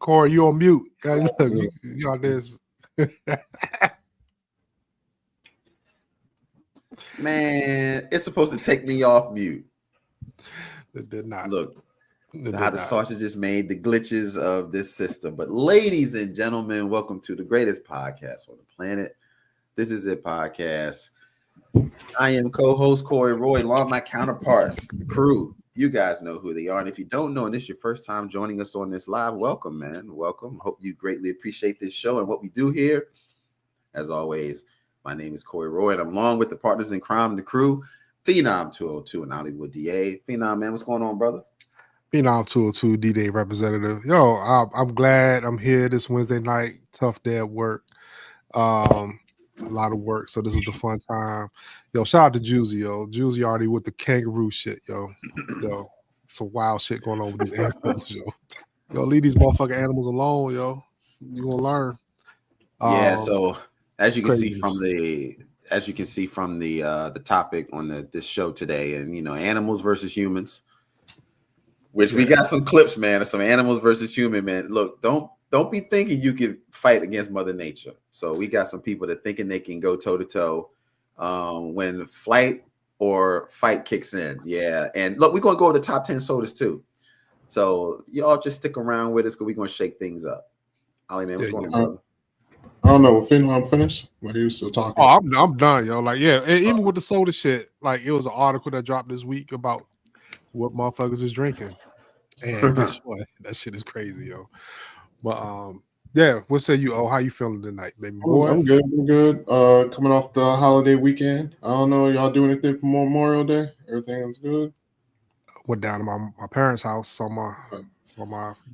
Corey, you on mute. Yeah, look, you got this. Man, it's supposed to take me off mute. It did not. Look, how the sausage is made, the glitches of this system. But ladies and gentlemen, welcome to the greatest podcast on the planet. This is it podcast. I am co-host Corey Roy, along with my counterparts, the crew. You guys know who they are. And if you don't know, and this is your first time joining us on this live, welcome, man. Welcome. Hope you greatly appreciate this show and what we do here. As always, my name is Corey Roy, and I'm along with the partners in crime, the crew, Phenom 202 and Hollywood DA. Phenom, man, what's going on, brother? Phenom 202 D-Day representative. Yo, I'm glad I'm here this Wednesday night. Tough day at work. A lot of work, so this is the fun time. Yo, shout out to Juicy, yo. Juicy already with the kangaroo shit, yo. Yo, some wild shit going on with these animals, yo. Yo, leave these motherfucking animals alone, yo. You gonna learn. Yeah, so as you can craziness. see from the topic on this show today, and animals versus humans, which we got some clips, man. Some animals versus human, man. Look, don't be thinking you can fight against Mother Nature. So we got some people that thinking they can go toe to toe when flight or fight kicks in. Yeah, and look, we're gonna go to the top 10 sodas too. So y'all just stick around with us because we're gonna shake things up. Ollie, man, what's going on, brother? I don't know. I'm finished. But he was still talking. Oh, I'm done, yo. Like, yeah, even with the soda shit, like it was an article that dropped this week about what motherfuckers is drinking, and guess what? That shit is crazy, yo. But yeah, what say you? Oh, how you feeling tonight, baby boy? I'm good. I'm good. Coming off the holiday weekend. I don't know. Y'all do anything for Memorial Day? Everything is good. Went down to my parents' house, saw my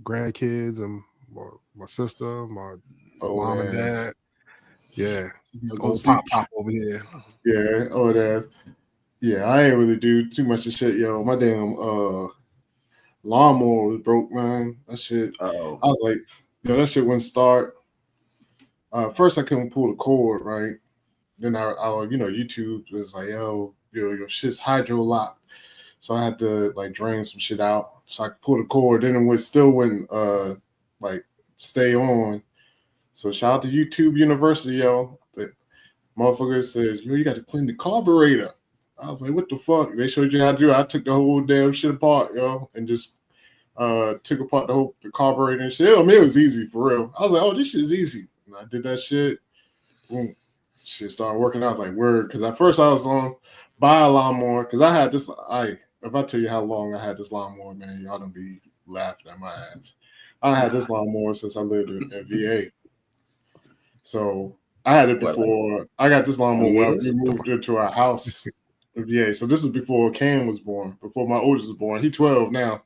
grandkids and my sister, my mom and dad. Yeah, old pop over here. Yeah, yeah. I ain't really do too much of shit, yo. My damn lawnmower was broke, man. That shit. I was like, yo, that shit wouldn't start. First, I couldn't pull the cord, right? Then I YouTube was like, yo, your shit's hydro locked. So I had to like drain some shit out so I could pull the cord. Then it still wouldn't like stay on. So shout out to YouTube University, yo. The motherfucker says, yo, you got to clean the carburetor. I was like, what the fuck? They showed you how to do it. I took the whole damn shit apart, yo, and just took apart the carburetor and shit. I mean, it was easy for real. I was like, oh, this shit is easy. And I did that shit. Boom. Shit started working. I was like, word. Because at first I was on buy a lawnmower. Because I had this, if I tell you how long I had this lawnmower, man, y'all don't be laughing at my ass. I had this lawnmower since I lived in VA. So I had it before. I got this lawnmower when we moved into our house in VA. So this was before Cam was born, before my oldest was born. He's 12 now.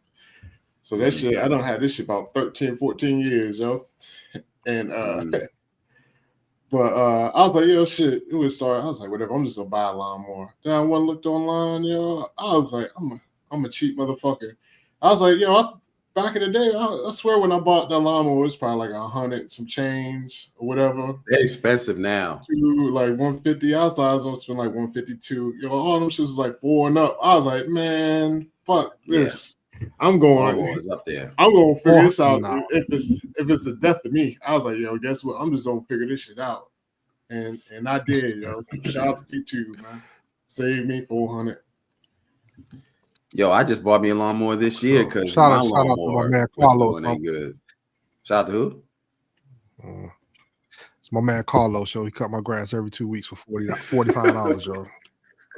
So that shit, I don't have this shit about 13, 14 years, yo. And but I was like, yo, shit, it would start. I was like, whatever, I'm just gonna buy a lawnmower. Then I went and looked online, yo. I was like, I'm a cheap motherfucker. I was like, yo, back in the day, I swear when I bought that lawnmower, it was probably like 100 some change or whatever. They're expensive now. To like 150. I was gonna spend like 152. Yo, all them shit was like 4 and up. I was like, man, fuck this. I'm going up there. I'm gonna figure this out. No. If it's the death of me, I was like, yo, guess what? I'm just gonna figure this shit out. And I did, yo. So shout out to YouTube, man. Saved me 400. Yo, I just bought me a lawnmower this year because my lawnmower was doing ain't good. Shout out to who? It's my man Carlos, yo. He cut my grass every 2 weeks for $45, yo.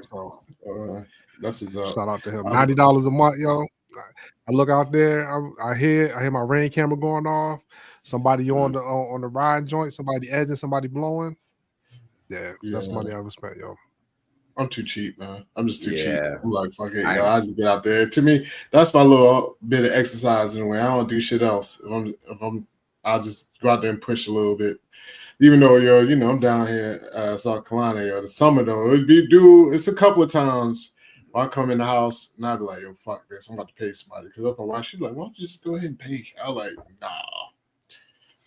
So that's his shout out to him. $90 a month, yo. I look out there. I hear my rain camera going off. Somebody on the ride joint. Somebody edging. Somebody blowing. Yeah, that's money I ever spent, yo. I'm too cheap, man. I'm just too cheap. I'm like, fuck it, yo. I just get out there. To me, that's my little bit of exercise in a way. I don't do shit else. I'll just go out there and push a little bit. Even though, yo, I'm down here, South Carolina, yo. The summer though, it's a couple of times. I come in the house and I'd be like, yo, fuck this. I'm about to pay somebody. Because if my wife, she's like, why don't you just go ahead and pay? I was like, nah,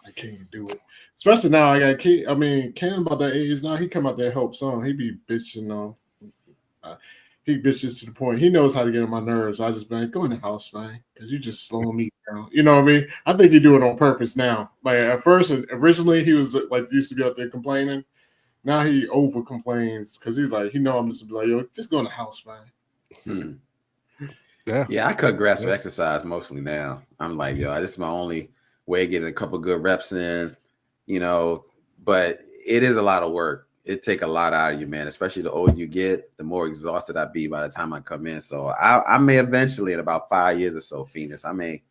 I can't do it. Especially now I got Cam about that age now. He come out there and help some. He be bitching on. he bitches to the point. He knows how to get on my nerves. I just be like, go in the house, man, because you just slowing me down. You know what I mean? I think he do it on purpose now. Like at first, originally he was like used to be out there complaining. Now he over complains because he's like, I'm just like, yo, just go in the house, man. Yeah. I cut grass for exercise mostly now. I'm like, yo, this is my only way of getting a couple good reps in, but it is a lot of work. It take a lot out of you, man. Especially the older you get, the more exhausted I be by the time I come in. So I may eventually, in about 5 years or so, Phoenix, I may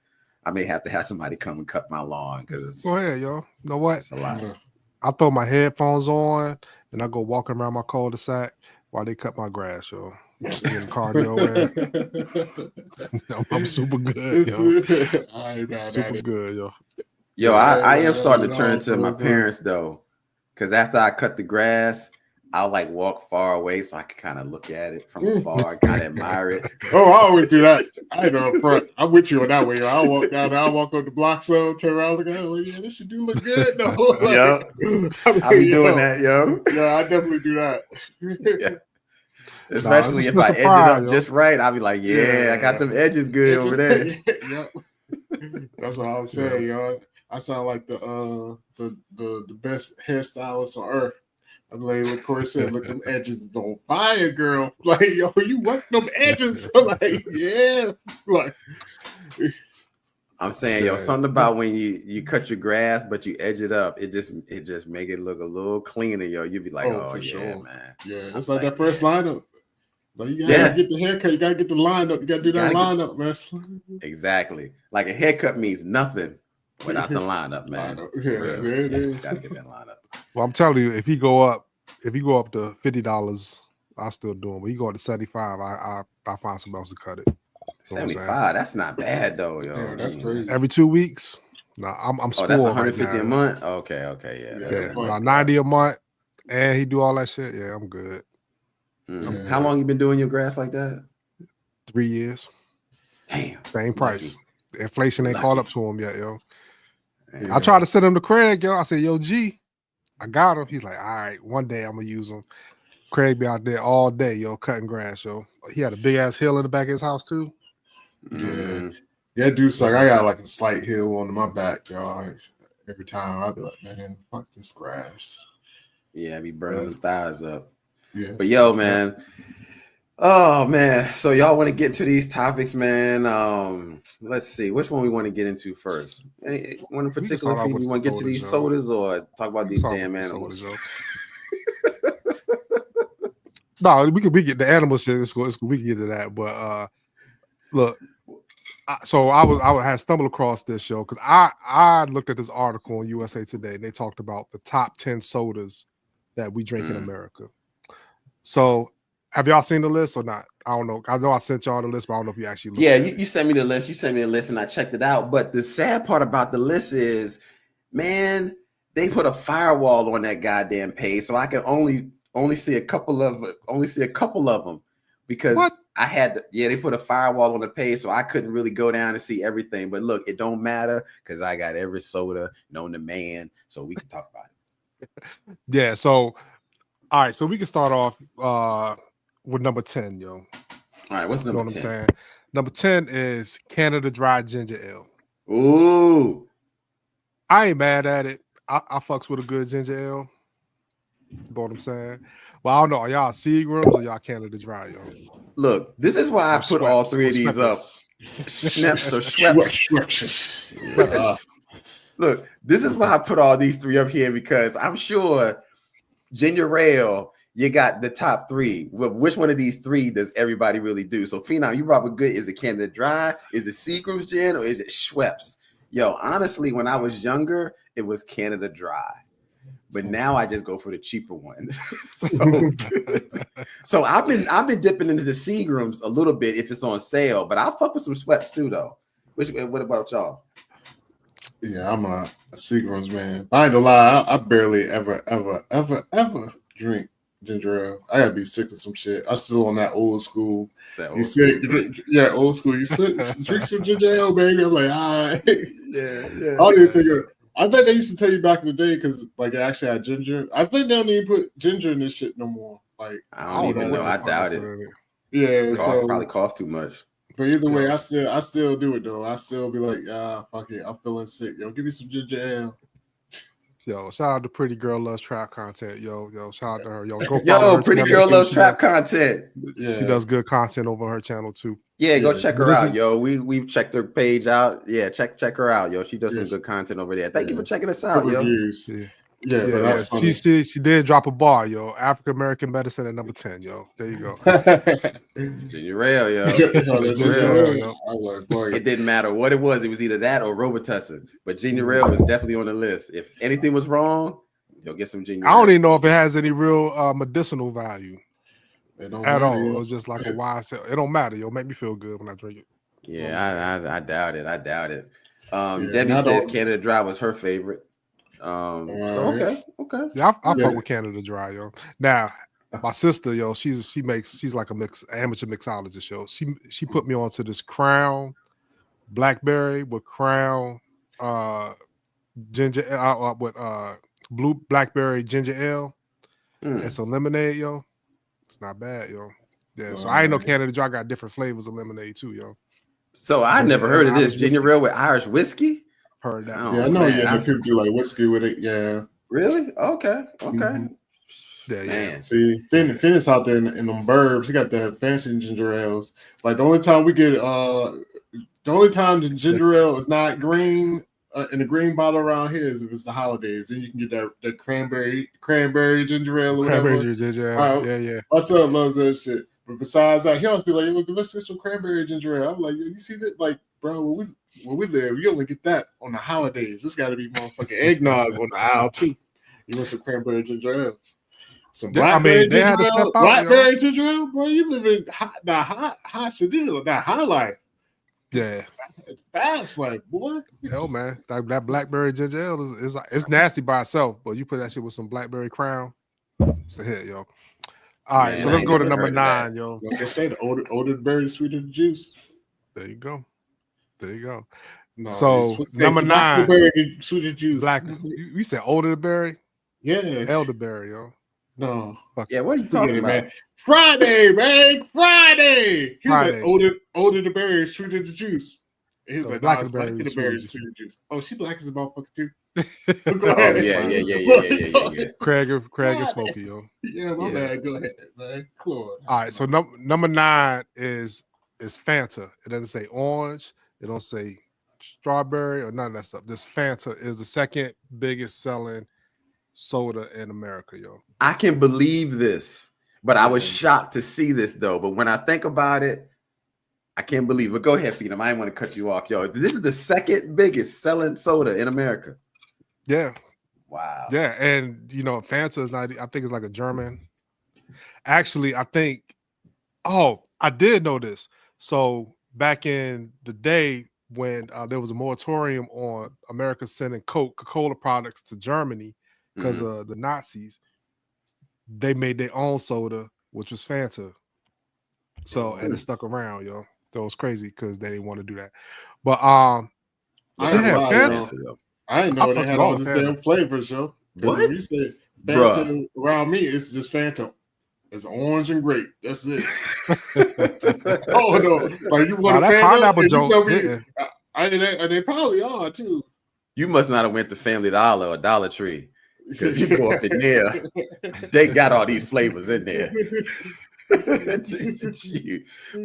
have to have somebody come and cut my lawn because go ahead, yo. You know what? It's a lot. I throw my headphones on and I go walking around my cul-de-sac while they cut my grass, yo. Getting cardio in. I'm super good, yo. Super good, yo. Yo, I am starting to turn to my parents though, because after I cut the grass, I'll like walk far away so I can kind of look at it from afar, kind of admire it. Oh, I always do that. I know up front. I'm with you on that way. I'll walk down, I'll walk up the block zone, turn around, look at it, yeah, this should do look good. No, I'll be doing that, yo. Yeah, I definitely do that. Yeah. Especially if I edge it up just right, I'll be like, I got them edges good over there. Yep. That's what I'm saying, yo. I sound like the best hairstylist on earth. I'm like Corey said, look, them edges is on fire, girl. Like, yo, you work them edges. Like, yeah. Like, I'm saying, yo, something about when you cut your grass, but you edge it up, it just make it look a little cleaner, yo. You'd be like, oh yeah, sure, man. Yeah, it's like that first lineup. Like, you gotta get the haircut, you gotta get the lineup, you gotta do that lineup, man. Exactly. Like a haircut means nothing without the lineup, man. Gotta get that lineup. Well, I'm telling you, if you go up to $50, I still do them. But you go up to 75, I find somebody else to cut it. 75, that's not bad though, yo. Yeah, that's crazy. Every 2 weeks. No, I'm spoiled. That's 150 right a month. Okay, yeah. 90 a month, and he do all that shit. Yeah, I'm good. Mm-hmm. How long you been doing your grass like that? 3 years. Damn. Same price. The inflation ain't caught up to him yet, yo. Yeah. I tried to send him to Craig, yo. I said, yo, G, I got him. He's like, all right, one day I'm gonna use him. Craig be out there all day, yo, cutting grass, yo. He had a big ass hill in the back of his house too. Yeah, dude, suck. I got like a slight hill on my back, y'all. Every time I'd be like, man, fuck this grass. Yeah, I be burning the thighs up. Yeah. But yo, man. Oh man. So y'all want to get to these topics, man. Let's see. Which one we want to get into first? One in particular thing you want to get to these sodas or talk about these damn animals? No, we get the animal shit. We can get to that. But look, I had stumbled across this show because I looked at this article on USA Today and they talked about the top 10 sodas that we drink in America. So have y'all seen the list or not? I don't know. I know I sent y'all the list, but I don't know if you actually looked at it. You sent me the list. You sent me the list and I checked it out. But the sad part about the list is, man, they put a firewall on that goddamn page, so I can only see a couple of them because I had they put a firewall on the page, so I couldn't really go down and see everything. But look, it don't matter because I got every soda known to man, so we can talk about it. Yeah. So, all right. So we can start off with number 10, yo. All right. What's number 10? What I'm saying? Number 10 is Canada Dry Ginger Ale. Ooh. I ain't mad at it. I fucks with a good ginger ale. You know what I'm saying? Well, I don't know. Are y'all Seagrams or y'all Canada Dry, yo? Look, this is why I put all three of these up. Schweppes or Schweppes. Look, this is why I put all these three up here because I'm sure ginger ale, you got the top three. Well, which one of these three does everybody really do? So, Phenom, you probably good. Is it Canada Dry? Is it Seagram's Gin or is it Schweppes? Yo, honestly, when I was younger, it was Canada Dry. But now I just go for the cheaper one. So I've been dipping into the Seagrams a little bit if it's on sale, but I'll fuck with some Schweppes too, though. What about y'all? Yeah, I'm a Seagrams man. I ain't gonna lie, I barely ever drink ginger ale. I gotta be sick of some shit. I'm still on that old school. Old school. You sick? Drink some ginger ale, baby. I'm like, all right. Yeah. I think they used to tell you back in the day because like it actually had ginger. I think they don't even put ginger in this shit no more. Like I don't even know. I doubt it. Yeah, so probably cost too much. But either way, I still do it though. I still be like, fuck it, I'm feeling sick. Yo, give me some ginger ale. Yo, shout out to Pretty Girl Loves Trap content. Yo, shout out to her. Yo, go follow Yo, her Pretty channel Girl too. Loves Trap content. She does good content over her channel too. Yeah, go check her out, yo. We've checked her page out. Yeah, check her out, yo. She does some good content over there. Thank you for checking us out, yo. Reviews. Yeah. She did drop a bar, yo. African American medicine at number 10, yo. There you go. Ginger ale, yo. It didn't matter what it was. It was either that or Robitussin. But ginger ale was definitely on the list. If anything was wrong, you'll get some ginger ale. I don't even know if it has any real medicinal value at all. Yo. It was just like a wild sale. It don't matter, yo. Make me feel good when I drink it. Yeah, I doubt it. Debbie says Canada Dry was her favorite. So okay. Yeah, I fuck with Canada Dry, yo. Now, my sister, yo, she's like amateur mixologist, yo. She put me onto this Crown blackberry with Crown ginger with blue blackberry ginger ale and some lemonade, yo. It's not bad, yo. Yeah, so I ain't know Canada Dry got different flavors of lemonade too, yo. So I never heard of this ginger ale with Irish whiskey. Heard that? Yeah, I know. Yeah, people do like whiskey with it. Yeah. Really? Okay. Yeah. See, Finn's out there in them burbs. He got the fancy ginger ales. Like the only time we get, the ginger ale is not green in a green bottle around here is if it's the holidays. Then you can get that cranberry ginger ale or whatever. Cranberry ginger ale. Yeah. My son loves that shit. But besides that, he always be like, let's get some cranberry ginger ale. I'm like, you see that? Like, bro, where we live, you only get that on the holidays. This got to be motherfucking eggnog on the aisle too. You want some cranberry ginger ale? Some blackberry ginger ale? Blackberry ginger ale, bro. You live in high city, that high life. Yeah, fast life, boy. Hell, man, that blackberry ginger ale is it's nasty by itself, but you put that shit with some blackberry Crown, it's a hit, yo. All right, so let's go to number 9, yo. Like I say, the older the berry, the sweeter the juice. There you go. No, so number 9, berry, sweeter juice. You said older the berry? Yeah, elderberry, yo. No, yeah. What are you talking about? Man? Friday, man. Friday. He was like older the berry, sweeter the juice. And he was like, black the berry, sweeter the juice. Oh, she black as a motherfucker too. Yeah. Craig and Smokey, yo. Yeah, my bad. Go ahead, man. All right, so number 9 is Fanta. It doesn't say orange. It don't say strawberry or none of that stuff. This Fanta is the second biggest selling soda in America, yo. I can believe this, but I was shocked to see this though. But when I think about it, I can't believe it. But go ahead, Phenom. I didn't want to cut you off, yo. This is the second biggest selling soda in America. Yeah. Wow. Yeah, and Fanta is not. I think it's like a German. Actually, I think. Oh, I did know this. So back in the day when there was a moratorium on America sending Coca-Cola products to Germany because of the Nazis, they made their own soda, which was Fanta. So and it stuck around, yo. That was crazy because they didn't want to do that. But Fanta. I didn't know they had all these damn flavors, yo. What? You said Fanta around me, it's just Fanta. It's orange and grape. That's it. Oh no! Like you want that pineapple joke? They probably are too. You must not have went to Family Dollar or Dollar Tree because you go up in there. They got all these flavors in there.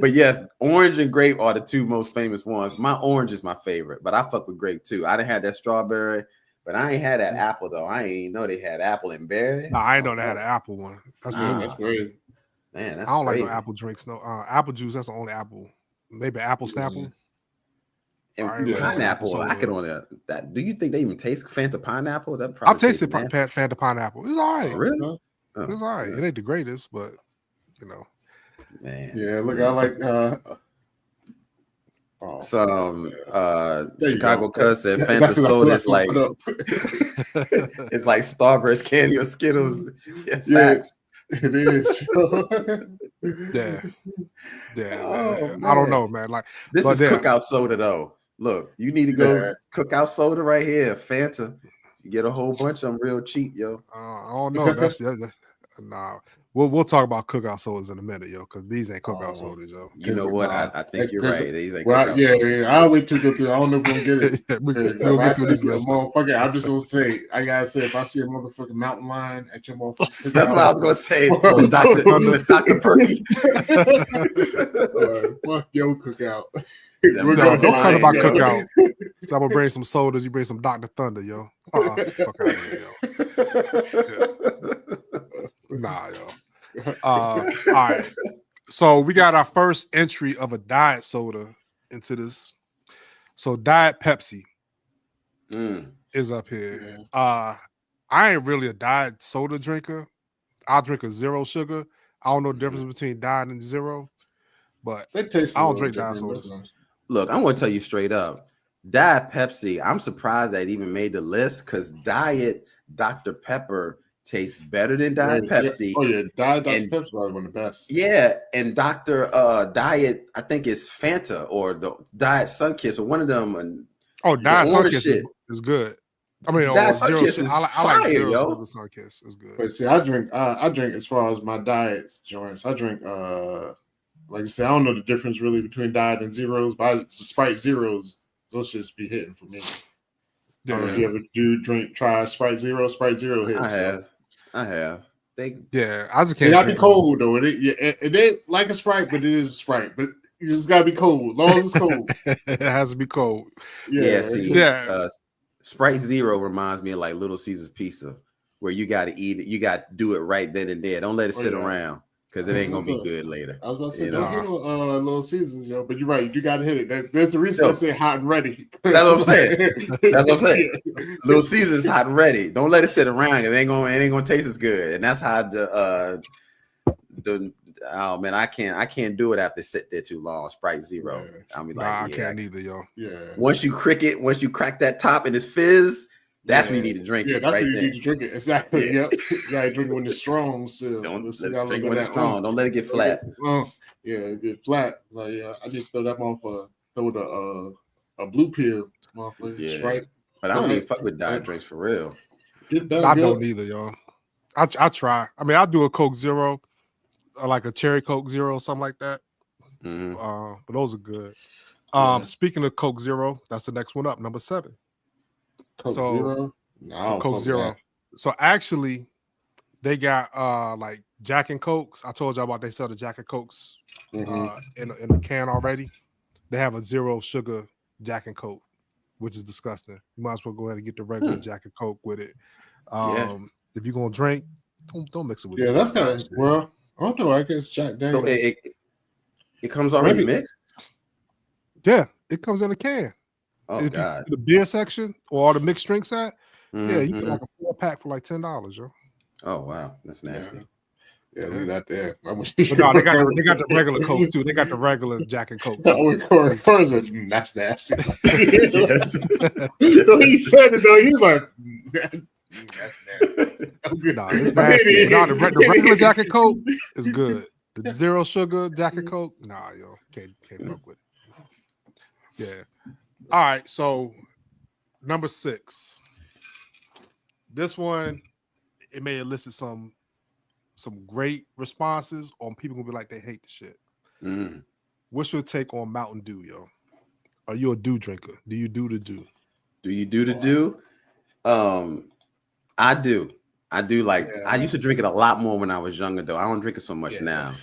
But yes, orange and grape are the two most famous ones. My orange is my favorite, but I fuck with grape too. I done had that strawberry, but I ain't had that apple though. I ain't know they had apple and berry. No, I ain't know they had an apple one. That's great. Man, that's I don't crazy. like no apple drinks. No, apple juice. That's the only apple. Maybe apple Snapple. And pineapple, I could on that. Do you think they even taste Fanta pineapple? That I've tasted Fanta pineapple. It's all right. Oh, really? It's all right. It ain't the greatest, but Man. Yeah, look, I like Chicago Cuz said Fanta soda is like it's like Starburst candy or Skittles. Facts. It is. Yeah. I don't know, man. Like this is cookout soda though. Look, you need to go cookout soda right here, Fanta. You get a whole bunch of them real cheap, yo. I don't know. Nah. We'll talk about cookout sodas in a minute, yo, because these ain't cookout sodas, yo. You know what? I think you're right. These ain't cookout sodas. I'll wait to go through. I don't know if we're gonna get it. We'll get through this list. Motherfucker, I'm just gonna say, I gotta say, if I see a motherfucking mountain lion at your motherfucking cookout, that's what I was gonna say. Dr. Perky. Fuck your cookout. Don't come to my cookout. So I'm gonna bring some sodas. You bring some Dr. Thunder, yo. Fuck out of here, yo. Nah, yo. All right. So we got our first entry of a diet soda into this. So Diet Pepsi is up here. Yeah. I ain't really a diet soda drinker. I'll drink a zero sugar. I don't know the difference between diet and zero, but I don't drink diet sodas. Look, I'm gonna tell you straight up. Diet Pepsi, I'm surprised that it even made the list because Diet Dr. Pepper tastes better than Diet Pepsi. Yeah. Oh yeah, Diet Dr. Pepsi is one of the best. Yeah, and Diet, I think it's Fanta or the Diet Sunkiss or one of them. And Diet Sunkiss is good. I mean, Diet Sunkiss is fire, I like zero yo. Sunkiss is good. But see, I drink as far as my diets joints. I drink like I said, I don't know the difference really between diet and zeros, but the Sprite zeros, those shits be hitting for me. Yeah. I don't know if you ever try Sprite Zero. Sprite Zero hits. I have. I just can't. It gotta be cold though. It ain't like a Sprite, but it is a Sprite. But you just gotta be cold. Long as it's cold. It has to be cold. Sprite Zero reminds me of like Little Caesar's Pizza, where you got to eat it. You got to do it right then and there. Don't let it sit around because it ain't gonna be good later. I was about to say, don't get Little Caesars, yo. But you're right. You got to hit it. There's the reason I say hot and ready. That's what I'm saying. Little Caesars hot and ready. Don't let it sit around. It ain't gonna taste as good. And that's how oh man, I can't do it after it sit there too long. Sprite Zero. I mean, I can't either, yo. Yeah. Once you crack that top and it's fizz, that's when you need to drink it. That's right when there. You need to drink it. Exactly. Yep. You gotta drink it when it's strong. Still. Don't let it drink when it's strong. Don't let it get flat. Get flat. Like I just throw that motherfucker. Throw a blue pill, motherfucker. Yeah. Right. But I don't even fuck with diet drinks for real. I don't either, yo. I try. I mean, I'll do a Coke Zero. Like a cherry Coke Zero, something like that. But those are good. Speaking of Coke Zero, that's the next one up, number 7. Coke Zero? No, Coke Zero. So actually, they got like Jack and Cokes. I told y'all about they sell the Jack and Cokes in a can already. They have a zero sugar Jack and Coke, which is disgusting. You might as well go ahead and get the regular Jack and Coke with it. If you're gonna drink, don't mix it with that's kind of well. I don't know. I guess Jack Daniels. So it comes already mixed? Yeah, it comes in a can. Oh, God. The beer section or all the mixed drinks at, you get like a 4-pack for like $10, yo. Oh, wow. That's nasty. Yeah, leave that there. But no, they got the regular Coke, too. They got the regular Jack and Coke. That's nasty. He said it, though. He's like, that's nasty. No, it's nasty. No, the regular Jack and Coke is good. The zero sugar Jack and Coke, nah, yo, can't fuck with it. Yeah. All right, so number 6. This one, it may elicit some great responses, or people gonna be like they hate the shit. What's your take on Mountain Dew, yo? Are you a Dew drinker? Do you do the Dew? Do you do the Dew? I do. I used to drink it a lot more when I was younger, though. I don't drink it so much now.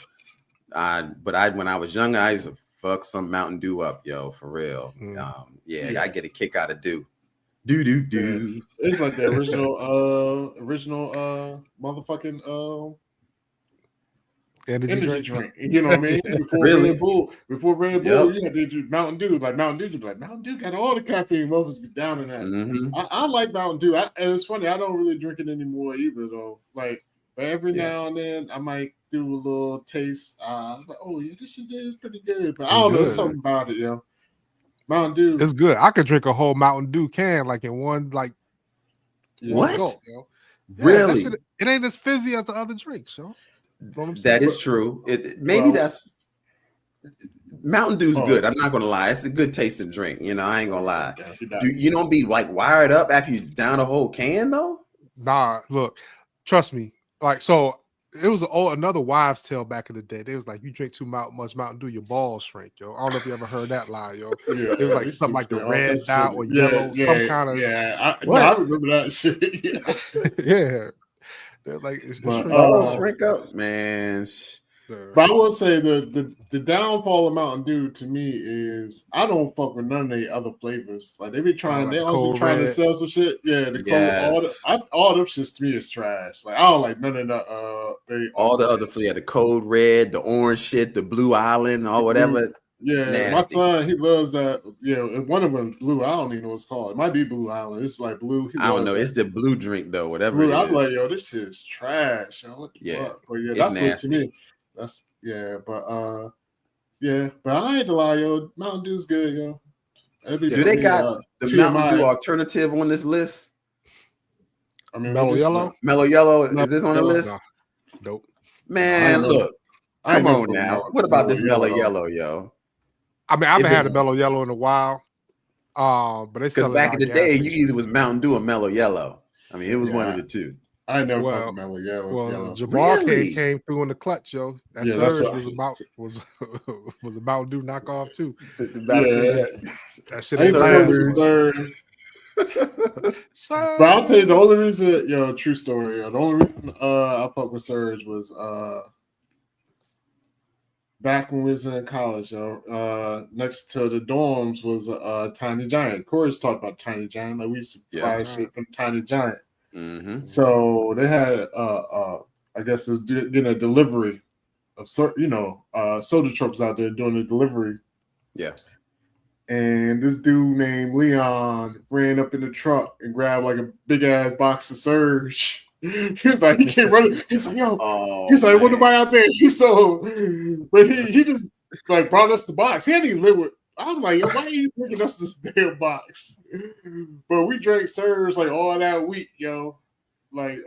But when I was younger, I used to fuck some Mountain Dew up, yo, for real. I get a kick out of Dew. Dew. Yeah. It's like the original motherfucking energy drink. You know what I mean? Before Red Bull, you had to do Mountain Dew. Like Mountain Dew, you'd be like, Mountain Dew got all the caffeine. Motherfuckers be down in that. I like Mountain Dew. And it's funny, I don't really drink it anymore either, though. Like, but every now and then, I might do a little taste. I'm like, oh, yeah, this is pretty good. But I don't know, something about it, yo. Mountain Dew. It's good. I could drink a whole Mountain Dew can like in one what? Gulp, yo. Really? It ain't as fizzy as the other drinks, yo. That is true. That's Mountain Dew's good. I'm not gonna lie. It's a good tasting drink. You know, I ain't gonna lie. You don't be like wired up after you down a whole can though? Nah, look, trust me. Like, so It was another wives' tale back in the day. They was like, you drink too much Mountain Dew, your balls shrink, yo. I don't know if you ever heard that lie, yo. Yeah, It was like they something like the say all red types of dot shit. or Yeah, yellow, some kind of What? I remember that shit. Yeah. yeah. They're like it But shrinks your Balls balls. shrink up, man. But I will say the downfall of Mountain Dew to me is I don't fuck with none of the other flavors. Like they Like they the always be cold trying to red. sell some shit. Yeah, the cold Yes. all them shits to me is trash. Like I don't like none of the All the other flavors, the code red, the orange shit, the Blue Island, or whatever. Yeah, my Nasty. son he loves that. Yeah, and one of them blue. I don't even know what it's called. It might be Blue Island. It's like blue. He I don't know. loves It's that. the blue drink though, whatever it Blue. I'm is. like, yo, this shit is trash. Yo, what the Yeah, fuck? But yeah, it's that's what to nasty. me. That's yeah, but I ain't to lie, yo. Mountain Dew's good, yo. Do they got the Mountain Dew alternative on this list? I mean, Mellow Yellow? Mellow Yellow, is this on the list? No. Nope. Man, look. Come on now. What about this Mellow Yellow, yo? I mean, I haven't had a Mellow Yellow in a while. But they sell because back in the day, you either was Mountain Dew or Mellow Yellow. I mean, it was one of the two. I never fucking Mellow Yellow. Well, Jabbar came through in the clutch, yo. That Surge was a Mountain Dew knockoff too. That shit ain't last. But I'll tell you the only reason, yo, true story. The only reason I fuck with Surge was back when we was in college, yo. Next to the dorms was Tiny Giant. Corey's talked about Tiny Giant. Like we used to buy shit from Tiny Giant. Mm-hmm. So they had I guess it was getting a delivery of soda trucks out there doing the delivery. Yeah. And this dude named Leon ran up in the truck and grabbed like a big ass box of Surge. He was like, he came running. He's like, yo, he's like, what about out there? But he just like brought us the box. He hadn't even lived with. I'm like, yo, why are you bringing us this damn box? But we drank Surge like all that week, yo. Like,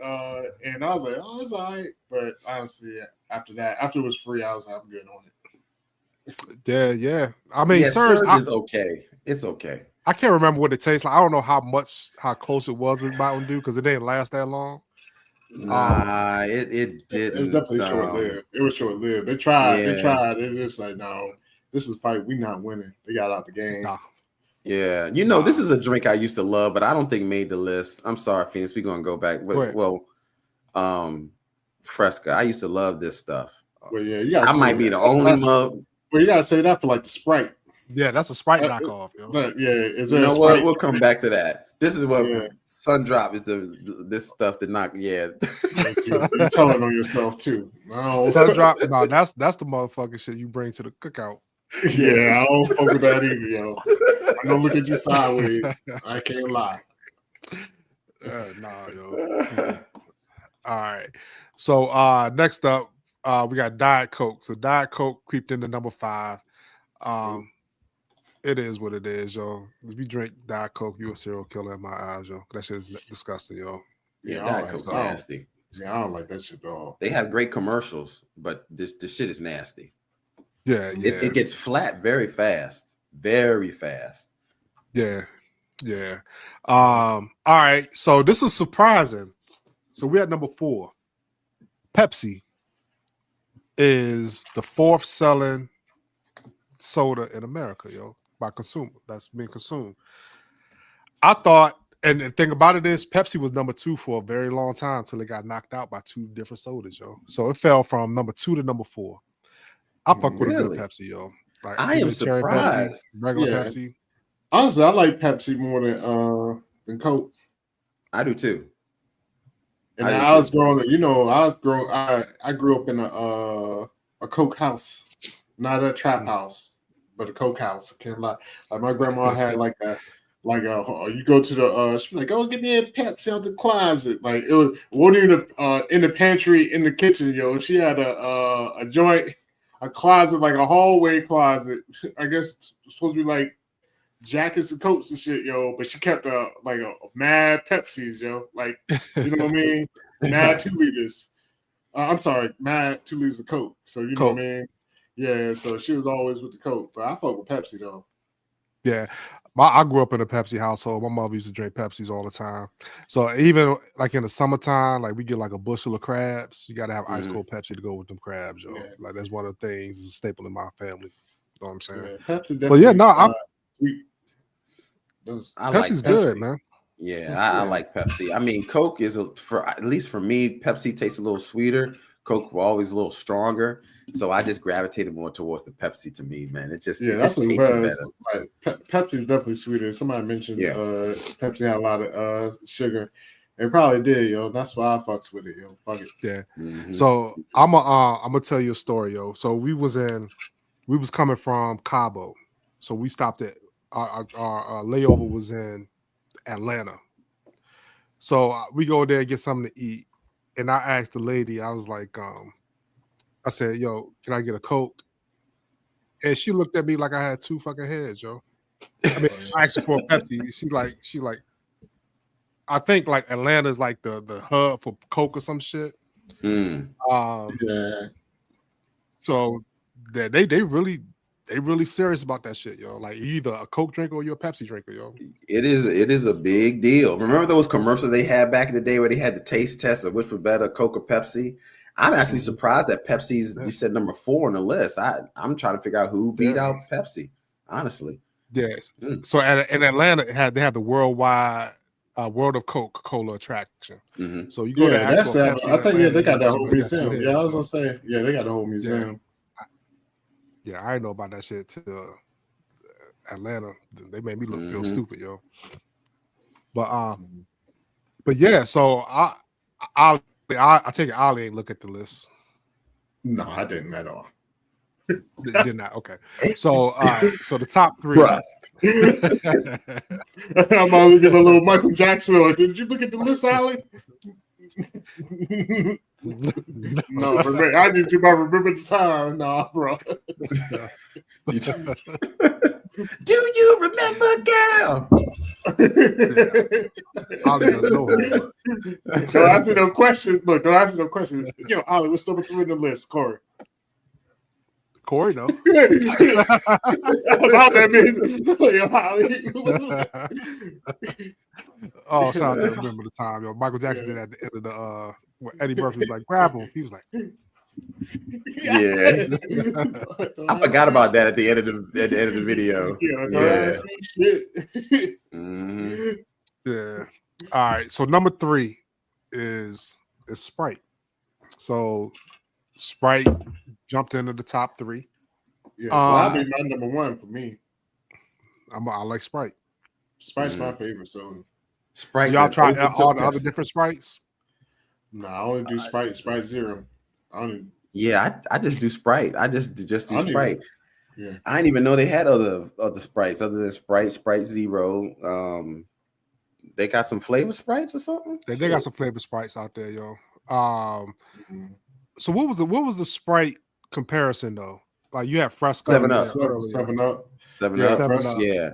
and I was like, oh, it's all right. But honestly, after it was free, I was like, I'm good on it. Yeah. I mean, Surge is okay. It's okay. I can't remember what it tastes like. I don't know how close it was with Mountain Dew because it didn't last that long. Nah, it didn't. It was definitely short-lived. It was short-lived. They tried. It was like, no, this is a fight. We not winning. They got out the game. Nah. Yeah, this is a drink I used to love, but I don't think made the list. I'm sorry, Phoenix. We're gonna go back. But, Fresca. I used to love this stuff. Well, yeah, I might be the only mug. Well, you gotta say that for like the Sprite. Yeah, that's a Sprite knockoff. Is there you know what? We'll come back to that. This is what Sun Drop is this stuff that knock. Yeah, you're telling on yourself too. No. Sun Drop. No, that's the motherfucking shit you bring to the cookout. Yeah, I don't fuck with that either, yo. I'm gonna look at you sideways. I can't lie. Nah, yo. All right. So next up, we got Diet Coke. So Diet Coke creeped into number 5. It is what it is, yo. If you drink Diet Coke, you a serial killer in my eyes, yo. That shit is disgusting, yo. Yeah, Diet Coke's nasty. Yeah, I don't like that shit at all. They have great commercials, but this shit is nasty. Yeah. It gets flat very fast. Very fast. Yeah. All right. So this is surprising. So we're at number 4. Pepsi is the 4th selling soda in America, yo, by consumer. That's being consumed. I thought, and the thing about it is, Pepsi was number 2 for a very long time until it got knocked out by 2 different sodas, yo. So it fell from number 2 to number 4. I fuck with a good Pepsi, yo. Like I am surprised. Pepsi, regular Pepsi. Honestly, I like Pepsi more than Coke. I do too. And I was growing up, I grew up in a Coke house, not a trap house, but a Coke house. I can't lie. Like my grandma had like a you go to the she'd be like, oh, give me a Pepsi out the closet. Like it wasn't even in the pantry in the kitchen, yo. She had a joint, a closet, like a hallway closet. I guess it's supposed to be like jackets and coats and shit, yo. But she kept a mad Pepsis, yo. Like, you know what I mean? Mad 2 liters. I'm sorry, mad 2 liters of Coke. So you know what I mean? Yeah. So she was always with the Coke, but I fuck with Pepsi though. Yeah. I grew up in a Pepsi household. My mother used to drink Pepsis all the time. So even like in the summertime, like we get like a bushel of crabs. You got to have ice cold Pepsi to go with them crabs, yo. Yeah. Like that's one of the things. It's a staple in my family. You know what I'm saying? Yeah, Pepsi definitely. But yeah, no, sweet. I Pepsi's like Pepsi. good, man. Yeah, I like Pepsi. I mean, Coke is at least for me, Pepsi tastes a little sweeter. Coke was always a little stronger, so I just gravitated more towards the Pepsi. To me, man, it just tasted better. Like, Pepsi is definitely sweeter. Somebody mentioned Pepsi had a lot of sugar. It probably did, yo. That's why I fucks with it, yo. Fuck it. Yeah. So I'm gonna tell you a story, yo. So we was coming from Cabo, so we stopped at our layover was in Atlanta. So we go there and get something to eat, and I asked the lady, I was like, I said, "Yo, can I get a Coke?" And she looked at me like I had two fucking heads, yo. I mean, I asked her for a Pepsi. She like, I think like Atlanta's like the hub for Coke or some shit. Yeah. So that they really serious about that shit, yo. Like either a Coke drinker or you're a Pepsi drinker, yo. It is a big deal. Remember those commercials they had back in the day where they had the taste test of which was better, Coke or Pepsi? I'm actually surprised that Pepsi's you said number 4 on the list. I'm trying to figure out who beat out Pepsi, honestly. Yes. So in Atlanta, they had the worldwide World of Coca-Cola attraction. So you go to actual Pepsi. I think they got that whole museum. Yeah, I was gonna say, they got the whole museum. Yeah, I didn't know about that shit till Atlanta. They made me feel stupid, yo. But yeah, so I take it Ollie ain't look at the list. No, I didn't at all. Did not. Okay. So so the top 3. Right. I'm about to get a little Michael Jackson. Like, did you look at the list, Ollie? No, I need you to remember the time. Nah, bro. Do you remember, girl? Ollie does no homework. Don't ask me no questions. Look, don't ask me no questions. Yo, Ollie, what's number 3 on the list? Corey, no. That means, oh, shout out to remember the time, yo. Michael Jackson did at the end of the when Eddie Murphy was like, grab him. He was like, yeah. I forgot about that at the end of the video. Yeah. All right. So number 3 is Sprite. So Sprite jumped into the top 3. Yeah, so that'll be my number 1 for me. I like Sprite. Sprite's my favorite. So Sprite. Y'all try all the other different Sprites? No, I only do Sprite Zero. I just do Sprite. I just do Sprite. Yeah. I didn't even know they had other Sprites other than Sprite Zero. They got some flavor Sprites or something? They got some flavor Sprites out there, yo. So what was the Sprite comparison though? Like you had Fresco, 7 Up, 7 Up, 7 Up, yeah.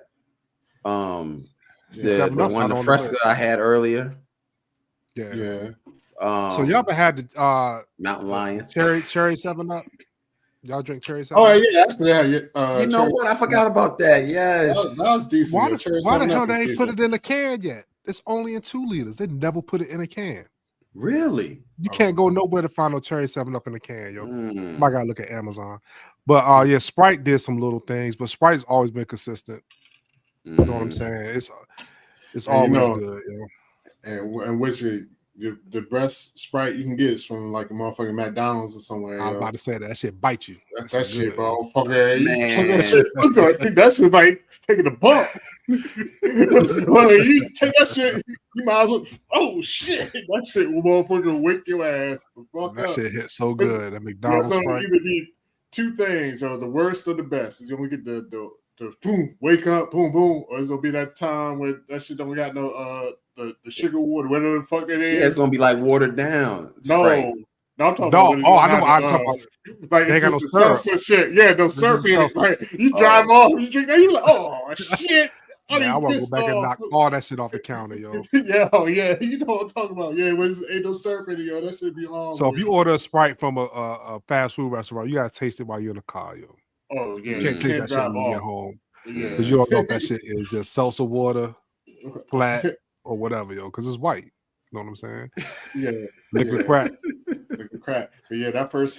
The one the Fresco I had earlier. Yeah. So y'all ever had the Mountain Lion cherry 7 Up? Y'all drink cherry 7 Up? Oh yeah, actually, you know what? I forgot about that. Yes, that was decent. Why the hell they ain't put it in a can yet? It's only in 2 liters. They never put it in a can. Really? You can't go nowhere to find no cherry 7 Up in a can, yo. Might gotta look at Amazon. But yeah, Sprite did some little things, but Sprite's always been consistent. You know what I'm saying? It's always good, yo. And which the best Sprite you can get is from like a motherfucking McDonald's or somewhere. I was about to say that shit bite you. That shit, bro. Fucking that shit like taking a bump. Well, you take that shit, you might as well. Oh shit, that shit will motherfucking wake your ass the fuck that up. Shit hit so good. That McDonald's Sprite. Either be 2 things, or the worst or the best. It's gonna get the boom, wake up, boom, boom, or it's gonna be that time where that shit don't got no the sugar water, whatever the fuck it is. Yeah, it's gonna be like watered down. No, Sprite. no, I'm talking about. I know what I'm talking about. Like they it's got no syrup. Shit. Yeah, no syrup in it. Like you drive off, you drink that, you like, oh shit. Man, I want to go back and knock all that shit off the counter, yo. yeah, you know what I'm talking about. Yeah, when ain't no syrup in it, yo. That should be all. So if you order a Sprite from a fast food restaurant, you gotta taste it while you're in the car, yo. Oh yeah, you can't taste that shit when you get home. Because you don't know if that shit is just seltzer water, flat, or whatever, yo. Because it's white. You know what I'm saying? Yeah. Liquid crack. Liquid crack. But yeah, that first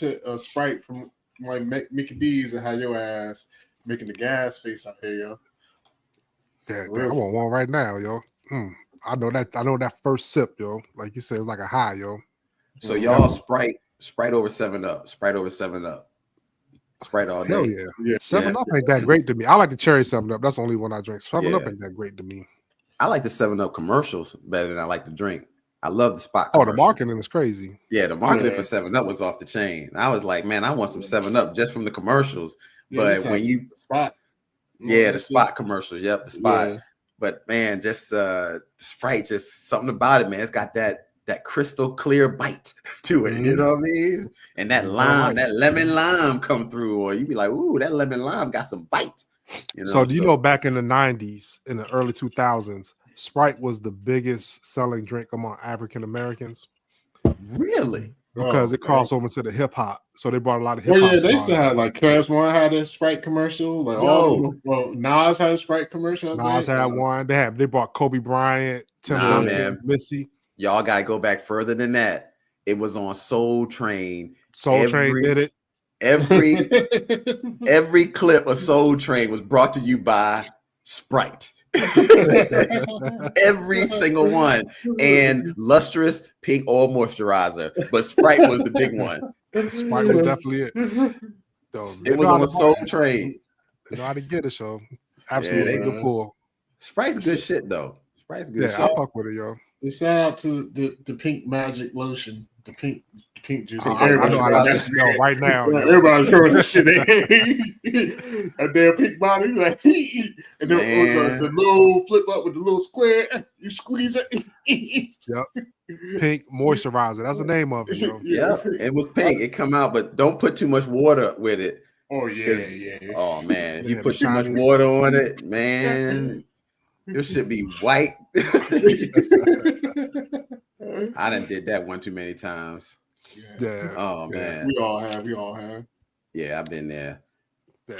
hit, Sprite from like Mickey D's and had your ass making the gas face out here, yo. Yeah, I want one right now, yo. I know that first sip, yo. Like you said, it's like a high, yo. So y'all Sprite over 7-Up. Sprite over 7-Up. Sprite all day. Hell yeah. 7-Up ain't that great to me. I like the cherry 7-Up. That's the only one I drink. 7-Up ain't that great to me. I like the 7-Up commercials better than I like the drink. I love the spot. Oh, the marketing is crazy. Yeah, the marketing for 7-Up was off the chain. I was like, man, I want some 7-Up just from the commercials. But when you spot, the spot commercials, the spot. Yeah. But man, just the Sprite, just something about it, man. It's got that crystal clear bite to it. You know what I mean? And that lime, that lemon lime come through, or you be like, ooh, that lemon lime got some bite. You know? So do you know back in the 90s, in the early 2000s, Sprite was the biggest selling drink among African Americans? Really? Because it crossed over to the hip hop, so they brought a lot of hip hop. Well, yeah, they still had like Cashmore had a Sprite commercial. Like Nas had a Sprite commercial. Nas had one. They brought Kobe Bryant, Tim Duncan, Missy. Y'all gotta go back further than that. It was on Soul Train. Train did it. Every clip of Soul Train was brought to you by Sprite. Every single one. And lustrous pink oil moisturizer, but Sprite was the big one. Sprite was definitely it. It was on Soul Train. You know how to get it, so absolutely good pull. Sprite's good shit though. Sprite's good shit. I fuck with it, yo. Shout out to the pink magic lotion, the pink juice. I know how to smell right now. Everybody's throwing that shit in. A damn pink bottle, like, and then the little flip up with the little square. You squeeze it. Yep. Pink moisturizer. That's the name of it, yo. Yeah, it was pink. It come out, but don't put too much water with it. Oh yeah. Oh man, if you put too much water on it, man, your shit be white. I done did that one too many times. Yeah. Oh man. We all have. Yeah, I've been there. Yeah.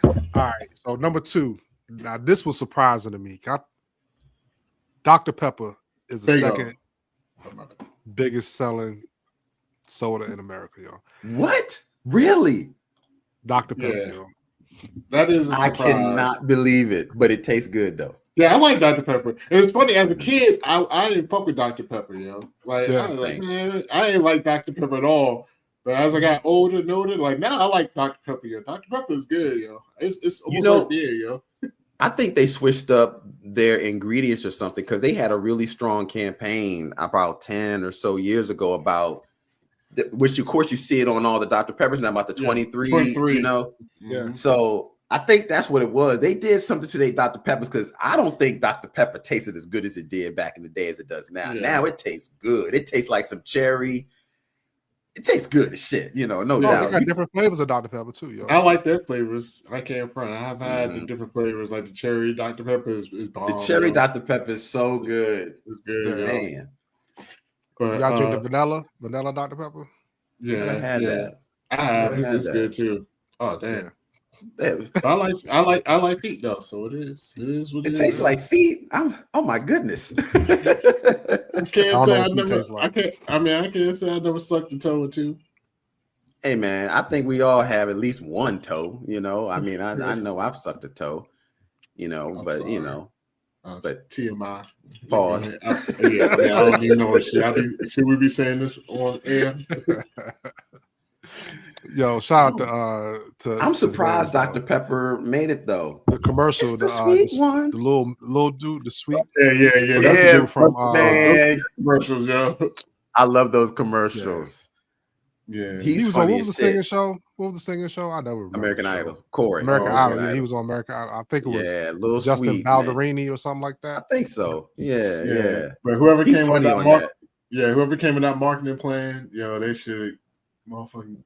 All right. So number 2. Now this was surprising to me. Dr. Pepper is the second biggest selling soda in America, yo. What? Really? Dr. Pepper, yo. That is. I cannot believe it, but it tastes good though. Yeah, I like Dr. Pepper. It was funny as a kid. I didn't fuck with Dr. Pepper, yo. Like I was like, man, I didn't like Dr. Pepper at all. But as I got older and older, like now I like Dr. Pepper, yo. Dr. Pepper is good, yo. It's almost like beer, yo. I think they switched up their ingredients or something because they had a really strong campaign about 10 or so years ago about which of course you see it on all the Dr. Peppers now about the 23, you know. Yeah. So I think that's what it was. They did something to their Dr. Peppers because I don't think Dr. Pepper tasted as good as it did back in the day as it does now. Yeah. Now it tastes good. It tastes like some cherry. It tastes good as shit, you know, no doubt. They got different flavors of Dr. Pepper too, yo. I like their flavors. I can't front. I've had the different flavors, like the cherry Dr. Pepper is bomb. The cherry Dr. Pepper is so good. It's good, man. But y'all drink the vanilla Dr. Pepper? Yeah, I had that. I have. It's good too. Oh damn. I like feet though, so it is. It tastes like feet. Oh my goodness. I can't say I never sucked a toe or two. Hey man, I think we all have at least one toe. You know, I mean, I know I've sucked a toe. You know, you know, but TMI. Pause. I don't even know what shit. Should we be saying this on air? Yo, shout out to I'm surprised Dr. Pepper made it though. The commercial, the sweet one, the little dude, the sweet. Yeah. So that's the dude from commercials, yo. I love those commercials. Yeah. He was on what was the singing show? What was the singing show? I never remember. American Idol. Corey. American Idol. Yeah, he was on American Idol. I think it was little Justin sweet, Balderini or something like that. I think so. Yeah. But whoever came with that marketing plan, yo, they should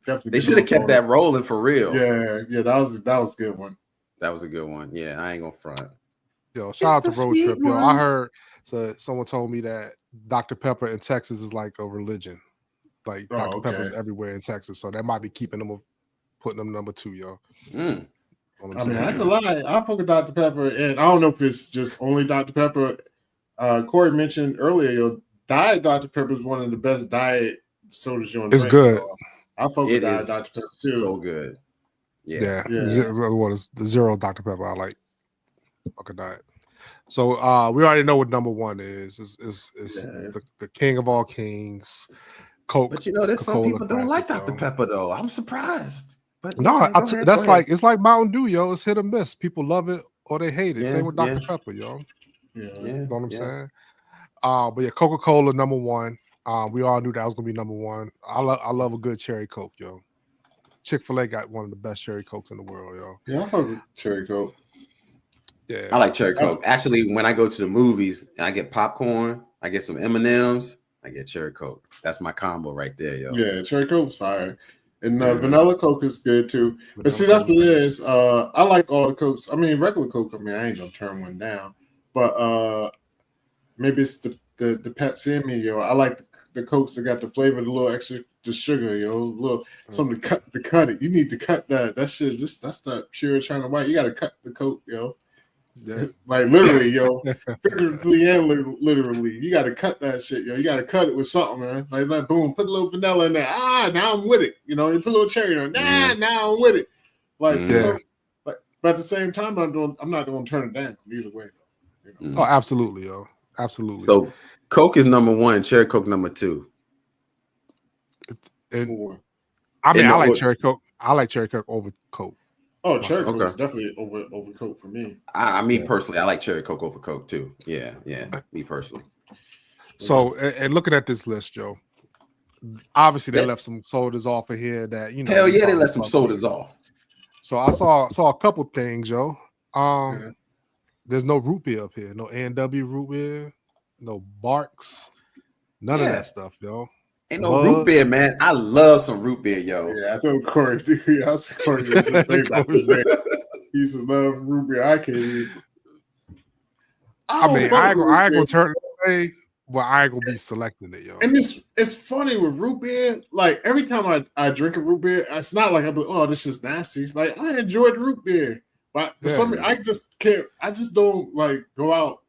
definitely. They should have kept that rolling for real. Yeah. That was a good one. That was a good one. Yeah, I ain't gonna front. Yo, shout out to Road Trip. Yo, I heard someone told me that Dr. Pepper in Texas is like a religion. Like Dr. Pepper's everywhere in Texas, so that might be putting them number 2, yo. I mean, I can lie. I fuck with Dr. Pepper, and I don't know if it's just only Dr. Pepper. Corey mentioned earlier, Diet Dr. Pepper is one of the best diet sodas you want to drink. Good. So I fuck with Diet Dr. Pepper too. So good. Yeah. What is the zero Dr. Pepper? I like. Fucking diet. So we already know what number one is. It's the king of all kings, Coke. But there's some people don't like Dr. Pepper though. I'm surprised. But no, that's like it's like Mountain Dew, yo. It's hit or miss. People love it or they hate it. Same with Dr. Pepper, yo. Yeah. You know what I'm saying? But yeah, Coca-Cola number one. We all knew that was gonna be number one. I love a good cherry Coke, yo. Chick-fil-A got one of the best cherry Cokes in the world, yo. Yeah, I fuck with cherry Coke. Yeah, I like cherry Coke. Actually, when I go to the movies and I get popcorn, I get some M&Ms, I get cherry Coke. That's my combo right there, yo. Yeah, cherry Coke's fire. And vanilla Coke is good too. But see, that's what it is. I like all the Cokes. I mean, regular Coke, I mean, I ain't gonna turn one down. But maybe it's the Pepsi in me, yo. I like the Cokes that got the flavor, the little extra the sugar, yo. Little something to cut it. You need to cut that. That shit that's that pure China white. You gotta cut the Coke, yo. Yeah. Like literally, yo, figuratively and literally, you got to cut that shit, yo. You got to cut it with something, man. Like boom, put a little vanilla in there. Now I'm with it. You know, you put a little cherry in there. Now I'm with it. Like, but at the same time, I'm not going to turn it down either way. You know? Oh, absolutely, yo, absolutely. So Coke is number one, cherry Coke number two. I mean, I like cherry Coke. I like cherry Coke over Coke. Oh, cherry Coke is definitely over Coke for me. I mean, personally, I like cherry Coke over Coke too. Yeah, me personally. So, and looking at this list, Joe, obviously they left some sodas off of here that Hell yeah, they left some sodas off. So I saw a couple things, Joe. There's no root beer up here, no A&W root beer, no Barks, none of that stuff, yo. Ain't no root beer, man. I love some root beer, yo. Yeah, I told Corey. I said Corey was his favorite. He used to love root beer. I can't eat. I mean, I ain't gonna turn it away, but I ain't gonna be selecting it, yo. And it's funny with root beer. Like every time I drink a root beer, it's not like I'm like, oh, this is nasty. Like I enjoyed root beer, but for some reason I just can't. I just don't like go out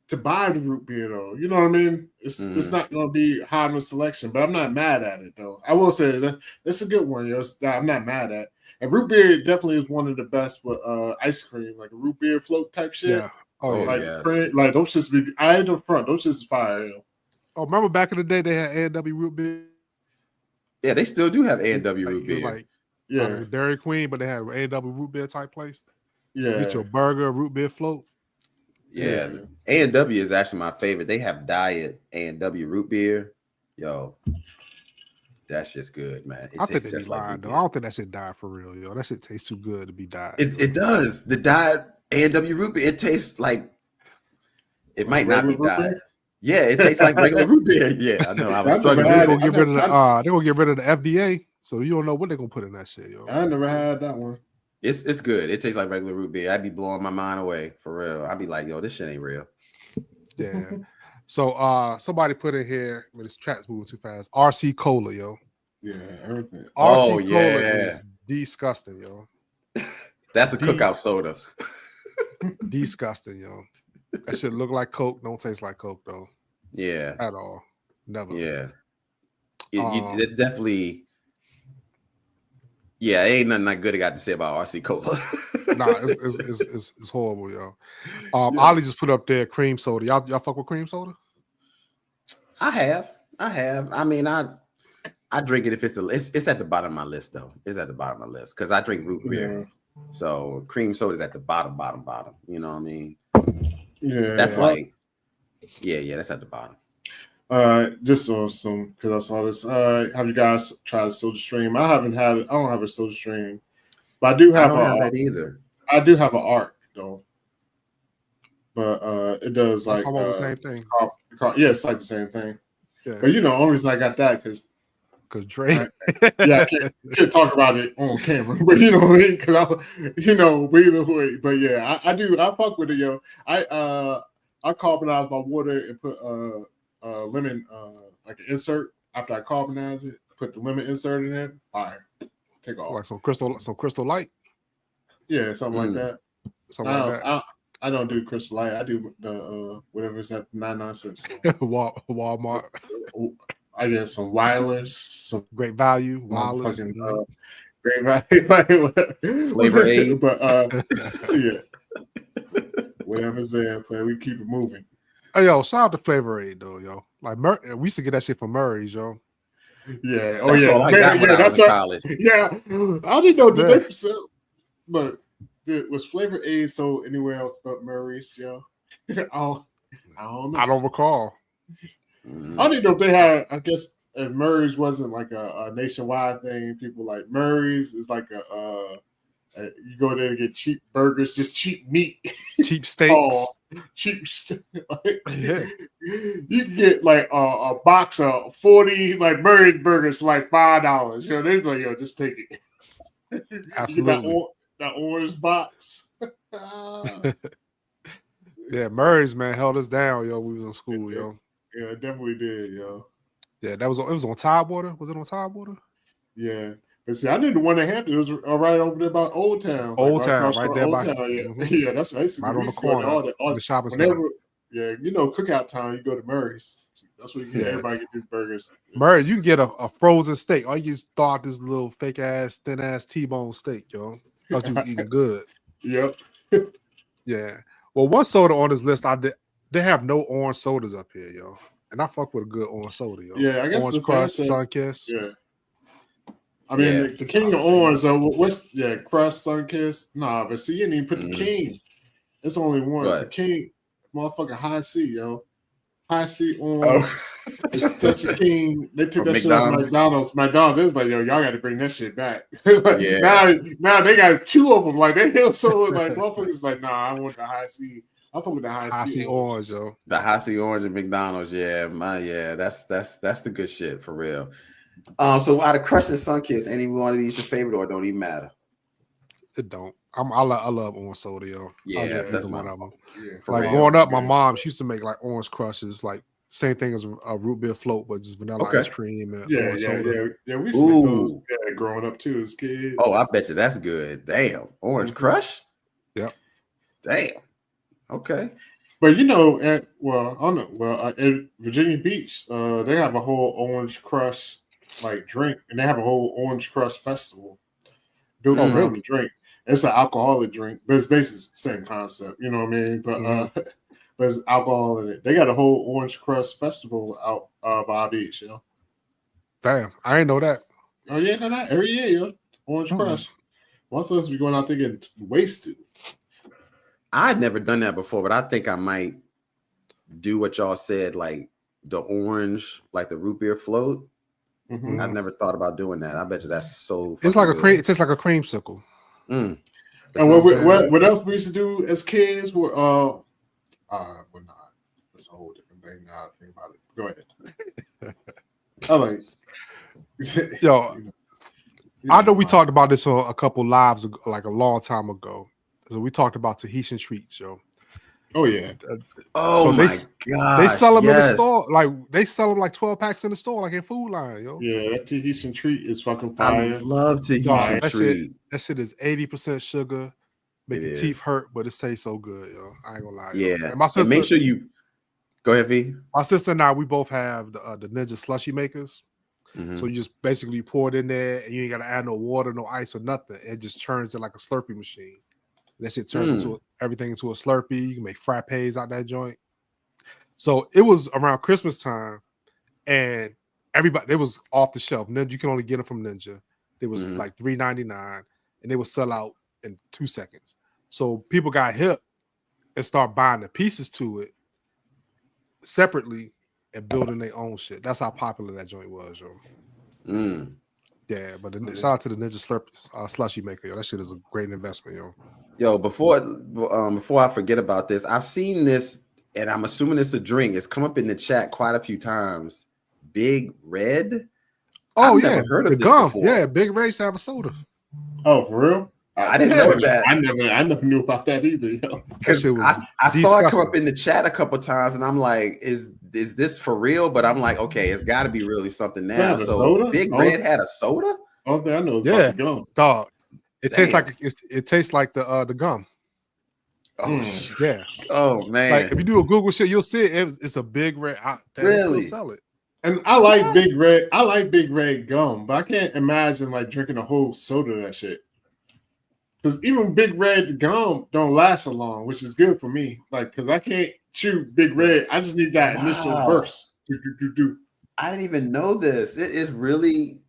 to buy the root beer though. You know what I mean? It's not gonna be high on the selection, but I'm not mad at it though. I will say that's a good one, yo. I'm not mad at. And root beer definitely is one of the best with ice cream, like a root beer float type shit. Yeah. Oh, like, yes. Like those just be I ain't the front. Those just fire, yo. Oh, remember back in the day they had A&W root beer? Yeah, they still do have A&W root beer. Like Dairy Queen, but they had A&W root beer type place. Yeah. Get your burger, root beer float. Yeah. A&W is actually my favorite. They have diet A&W root beer. Yo, that shit's good, man. I think they be lying, though. I don't think that shit died for real, yo. That shit tastes too good to be diet. It does. The diet A&W root beer, it tastes like it might not be diet. Yeah, it tastes like regular root beer. Yeah, I know. I was struggling. They're gonna get rid of the FDA, so you don't know what they're gonna put in that shit, yo. I never had that one. It's good. It tastes like regular root beer. I'd be blowing my mind away for real. I'd be like, yo, this shit ain't real. Yeah. So somebody put in here, but this chat's moving too fast. RC Cola, yo. Yeah, everything. RC Cola is disgusting, yo. That's a cookout soda. Disgusting, yo. That shit look like Coke. Don't taste like Coke though. Yeah. At all. Never. Yeah. It definitely. Yeah, ain't nothing that good I got to say about RC Cola. Nah, it's horrible, yo. Ollie just put up there cream soda. Y'all fuck with cream soda? I have. I mean, I drink it if it's at the bottom of my list though. It's at the bottom of my list because I drink root beer. So cream soda is at the bottom. You know what I mean? Yeah. That's like, that's at the bottom. Just on some because I saw this. Have you guys tried a Soda Stream? I don't have a Soda Stream, but I do have that either. I do have an ARC though, but it does That's like almost the same thing. Yeah, it's like the same thing. Yeah. But only reason I got that because Drake. I can't talk about it on camera, but you know what I mean? Because either way. But yeah, I do. I fuck with it, yo. I carbonize my water and put lemon like an insert after I carbonize it. Put the lemon insert in it. Fire. Take off. Like some crystal light. Yeah, something like that. Something like that. I don't do Crystal Light. I do the whatever is at 99 cents. Walmart. I get some wireless, some great value, wireless. Great value. Flavor Aid. But yeah. Whatever's there, play. We keep it moving. Hey, yo, shout out to Flavor Aid though, yo. Like we used to get that shit from Murray's, yo. Yeah. That's all I got when I was in college. Yeah. I didn't know that they sell, but was Flavor Aid sold anywhere else but Murray's, yo? I don't know. I don't recall. I didn't know if they had. I guess if Murray's wasn't like a nationwide thing, people like Murray's is like you go there to get cheap burgers, just cheap meat, cheap steaks, cheap. Yeah. You can get like a box of 40 like Murray's burgers for like $5. You know, they're like, yo, just take it. Absolutely. That orange box. Yeah, Murray's man held us down, yo. We was in school, yo. Yeah, it definitely did, yo. Yeah, it was on Tidewater. Was it on Tidewater? Yeah. But see, I knew the one in Hampton. It was right over there by Old Town. Old Town, right there by Town. Yeah, yeah, that's right on the corner. All the shopping center. Yeah, you know, Cookout Town. You go to Murray's. That's where you get everybody get these burgers. Murray, you can get a frozen steak. All you just thought this little fake ass, thin ass T-bone steak, yo. Thought you were eating good. Yep. Yeah. Well, one soda on this list, they have no orange sodas up here, yo. And I fuck with a good orange soda, yo. Yeah, I guess Orange Crush, Sunkiss. Yeah. I mean, the king of orange, Crush, Sunkiss. Nah, but see, you didn't even put the king. It's only one. Right. The king, motherfucking High C, yo. High C orange. It's such a king. They took that shit off McDonald's. McDonald's is like, yo, y'all got to bring that shit back. Now they got two of them. Like, they so like, motherfuckers like, nah, I want the High C. I'm talking the High C orange, yo. The High C orange at McDonald's, that's the good shit for real. So out of Crush and Sunkiss, any one of these your favorite or don't even matter? It don't. I love orange soda, yo. Yeah, that's one of them. Yeah, like growing up, my mom she used to make like orange crushes, like same thing as a root beer float, but just vanilla ice cream and orange soda. Yeah. We used to make those growing up too as kids. Oh, I bet you that's good. Damn, orange crush. Yep. Damn. Okay. But you know, at Virginia Beach, they have a whole orange crush like drink, and they have a whole orange crush festival built around the drink. It's an alcoholic drink, but it's basically the same concept. You know what I mean? But but it's alcohol in it. They got a whole orange crush festival out by Beach. You know? Damn, I didn't know that. Oh yeah, that every year, yo, orange crush. One of us be going out there getting wasted. I'd never done that before, but I think I might do what y'all said, like the orange, like the root beer float. Mm-hmm. I've never thought about doing that. I bet you that's so. It's like a cream. It tastes like a creamsicle. And what else we used to do as kids were we're not. That's a whole different thing now. I think about it. Go ahead. Yo, I know we talked about this on a couple lives ago, like a long time ago. So we talked about Tahitian treats, yo. Oh yeah. So my God. They sell them in the store. Like they sell them like 12 packs in the store, like in Food Line, yo. Yeah, that Tahitian treat is fucking fire. I love Tahitian treat. That shit is 80% sugar. Make your teeth hurt, but it tastes so good, yo. I ain't gonna lie. Yeah. And my sister, make sure you go ahead, V. My sister and I, we both have the Ninja slushy makers. So you just basically pour it in there and you ain't gotta add no water, no ice or nothing. It just turns it like a Slurpee machine. That shit turns everything into a Slurpee. You can make frappes out that joint. So it was around Christmas time, and everybody, it was off the shelf. Ninja, you can only get them from Ninja. It was like $3.99, and they would sell out in 2 seconds. So people got hip and start buying the pieces to it separately and building their own shit. That's how popular that joint was, yo. Yeah, but shout out to the Ninja slushy maker, yo. That shit is a great investment, yo. Yo, before I forget about this, I've seen this, and I'm assuming it's a drink. It's come up in the chat quite a few times. Big Red. Oh, I've yeah, never heard of the this gum. before. Yeah, Big Red used to have a soda. Oh, for real? I didn't know that. I never knew about that either. Because I saw it come up in the chat a couple times, and I'm like, is this for real? But I'm like, okay, it's got to be really something now. So Big Red had a soda? Oh, I know. Yeah, dog. It tastes like the gum. Oh, yeah. Oh man. Like if you do a Google shit, you'll see it. It's a big red. They still sell it. And I like Big Red. I like Big Red gum, but I can't imagine like drinking a whole soda of that shit. Because even Big Red gum don't last so long, which is good for me. Like, because I can't chew Big Red. I just need that initial burst. I didn't even know this. It is really.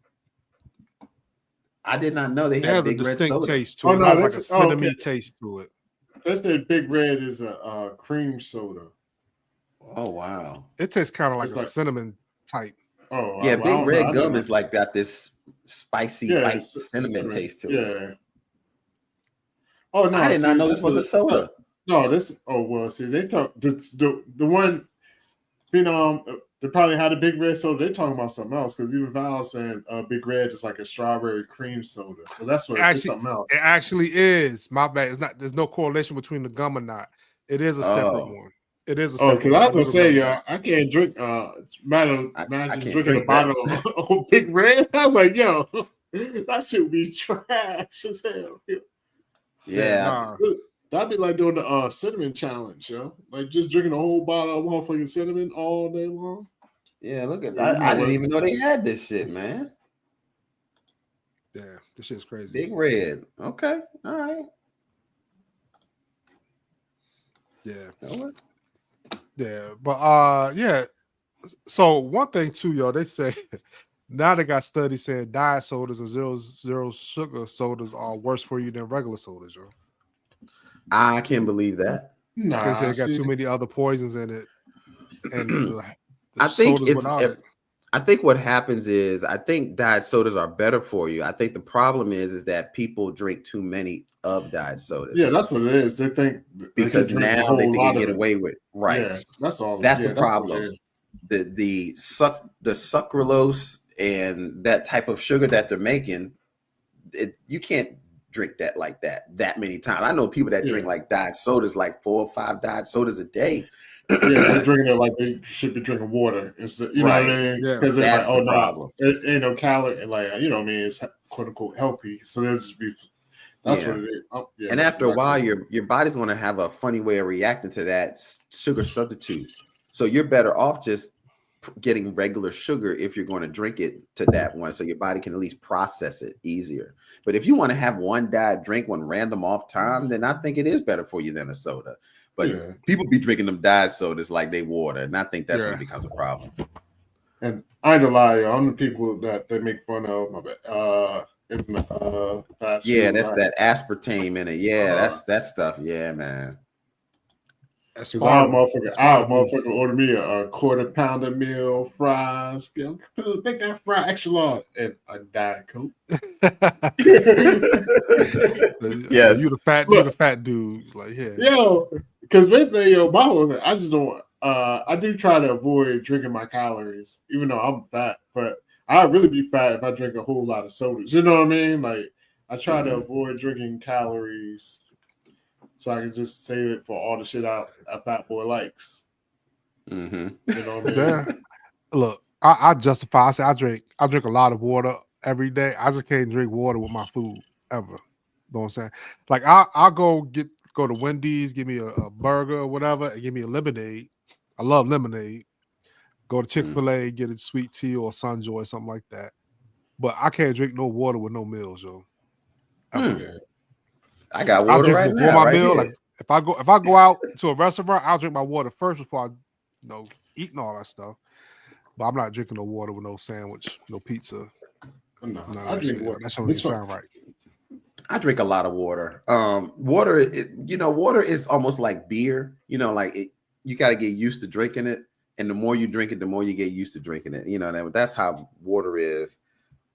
I did not know they had Big a distinct Red soda. taste to it. It has like a cinnamon taste to it. They say Big Red is a cream soda. Oh wow! It tastes kind of like a cinnamon type. Oh yeah, Big Red gum is like got this spicy bite cinnamon taste to it. Oh no! I did not know this was a soda. No, this. Oh well, see, they talk the one. They probably had a Big Red soda. They're talking about something else because even Val saying Big Red is like a strawberry cream soda. So that's what it's something else. It actually is. My bad. It's not. There's no correlation between the gum or not. It is a separate one. It is a separate. Because I was gonna say, y'all, I can't drink. Imagine drinking a bottle of Big Red. I was like, yo, that shit would be trash as hell. Yeah. That'd be like doing the cinnamon challenge, yo. Like just drinking a whole bottle of motherfucking cinnamon all day long. Yeah, look at that. I didn't even know they had this shit, man. Yeah, this shit's crazy. Big Red. Okay. All right. Yeah. Yeah. But yeah. So one thing too, yo, they say now they got studies saying diet sodas and zero sugar sodas are worse for you than regular sodas, yo. I can't believe that. Because they got too many other poisons in it, and I think what happens is I think diet sodas are better for you. I think the problem is that people drink too many of diet sodas. Yeah, that's what it is. They think because now they think they get away with it. Right. Yeah, that's all. That's the problem. The sucralose and that type of sugar that they're making, you can't drink that like that many times. I know people that drink like diet sodas, like 4 or 5 diet sodas a day. Yeah, they're drinking it like they should be drinking water. It's know what I mean? Because that's like, the problem. It ain't no calorie. Like what I mean? It's quote unquote healthy. So they'll just be. That's what it is. And after a while, your body's going to have a funny way of reacting to that sugar substitute. So you're better off just getting regular sugar if you're going to drink it to that one, so your body can at least process it easier. But if you want to have one diet drink one random off time, then I think it is better for you than a soda. But people be drinking them diet sodas like they water, and I think that's when it becomes a problem. And I ain't gonna lie, I'm the people that they make fun of. My bad. That's that aspartame in it. Yeah, that's that stuff. Yeah, man. Because I motherfucker order me a quarter pounder meal, fries. Make that fry extra large and a Diet Coke. Yes, you the fat dude. Like, yo, because basically, I just don't. I do try to avoid drinking my calories, even though I'm fat. But I'd really be fat if I drink a whole lot of sodas. You know what I mean? Like, I try to avoid drinking calories, so I can just save it for all the shit a fat boy likes. Mm-hmm. You know what I mean? Look, I justify. I say I drink a lot of water every day. I just can't drink water with my food ever. You know what I'm saying? Like I'll go to Wendy's, give me a burger or whatever, and give me a lemonade. I love lemonade. Go to Chick-fil-A, get a sweet tea or Sunjoy or something like that. But I can't drink no water with no meals, yo. I got water right now. My right meal. here. Like if I go out to a restaurant, I'll drink my water first before I eating all that stuff. But I'm not drinking no water with no sandwich, no pizza. No, I drink water. That doesn't sound right. I drink a lot of water. Water is almost like beer. You got to get used to drinking it, and the more you drink it, the more you get used to drinking it. That's how water is.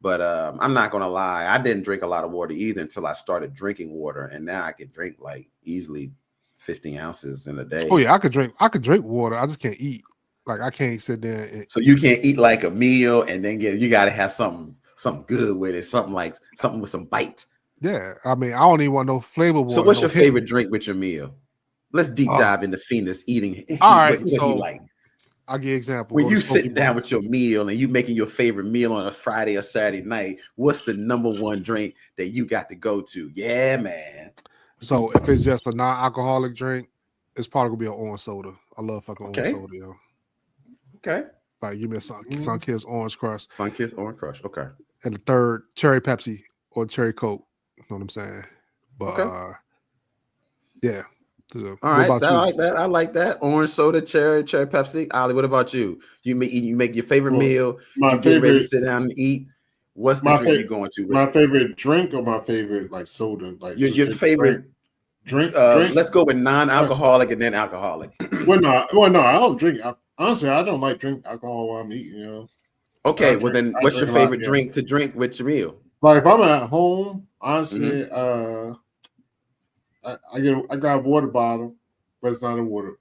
But I'm not gonna lie, I didn't drink a lot of water either until I started drinking water, and now I can drink like easily 50 ounces in a day. Oh yeah, I could drink water. I just can't eat. Like I can't sit there. So you can't eat like a meal and then you got to have something good with it, something with some bite. Yeah, I mean, I don't even want no flavor water. So what's your favorite drink with your meal? Let's deep dive into Phoenix eating. All right, what he like. I'll give you an example. When you sitting down with your meal and you making your favorite meal on a Friday or Saturday night, what's the number one drink that you got to go to? Yeah, man. So if it's just a non-alcoholic drink, it's probably gonna be an orange soda. I love fucking orange soda, yo. Okay. Like give me a Sunkist Orange Crush. Sunkist Orange Crush. Okay. And the third, cherry Pepsi or cherry Coke. You know what I'm saying? But yeah. All right, I like that. Orange soda, cherry Pepsi. Ali, what about you? You make your favorite meal. You get ready to sit down and eat. What's the drink you going to? My favorite drink or my favorite like soda? Like your favorite drink. Let's go with non-alcoholic and then alcoholic. Well, no, I don't drink. Honestly, I don't like drink alcohol while I'm eating. You know. Okay, then what's your favorite drink to drink with your meal? Like if I'm at home, honestly, I grab a water bottle, but it's not a water.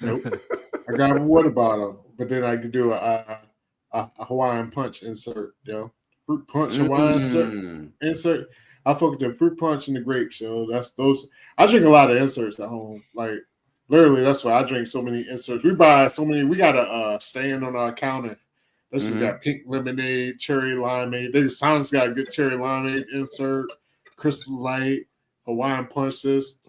Nope. I grab a water bottle, but then I can do a Hawaiian punch insert, yo. Fruit punch Hawaiian insert. I fuck with the fruit punch and the grapes, yo. That's those. I drink a lot of inserts at home. Like literally, that's why I drink so many inserts. We buy so many. We got a stand on our counter. This has got pink lemonade, cherry limeade. Sonic's got a good cherry limeade insert, Crystal Light, Hawaiian punches,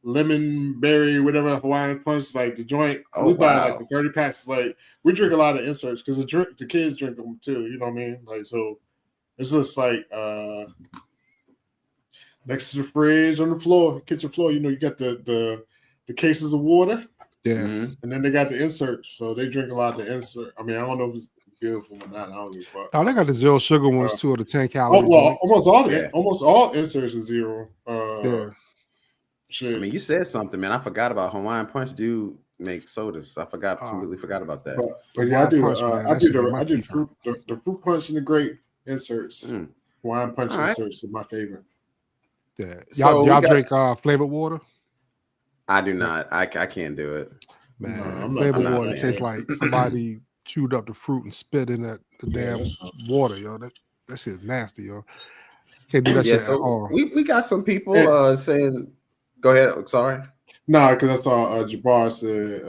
lemon berry, whatever Hawaiian punch, like the joint. We buy like the 30 packs. Like we drink a lot of inserts because the kids drink them too. You know what I mean? Like so, it's just like next to the fridge on the floor, kitchen floor. You know, you got the cases of water. Yeah, and then they got the inserts, so they drink a lot of the insert. I mean, I don't know if it's good for them or not. I don't give a fuck. Oh, they got the zero sugar ones too, or the 10 calorie. Almost all inserts are zero. Shit. I mean, you said something, man. I forgot about Hawaiian Punch. Do make sodas. I completely forgot about that. But yeah, I do. I do the fruit punch and the grape inserts. Hawaiian Punch inserts is my favorite. Yeah, y'all drink flavored water. I do not. I can't do it. Man, flavored water tastes like somebody chewed up the fruit and spit in the damn water, yo. That shit's nasty, yo. Can't do that shit at all. We got some people saying, go ahead. Sorry. No, because I saw Jabbar said,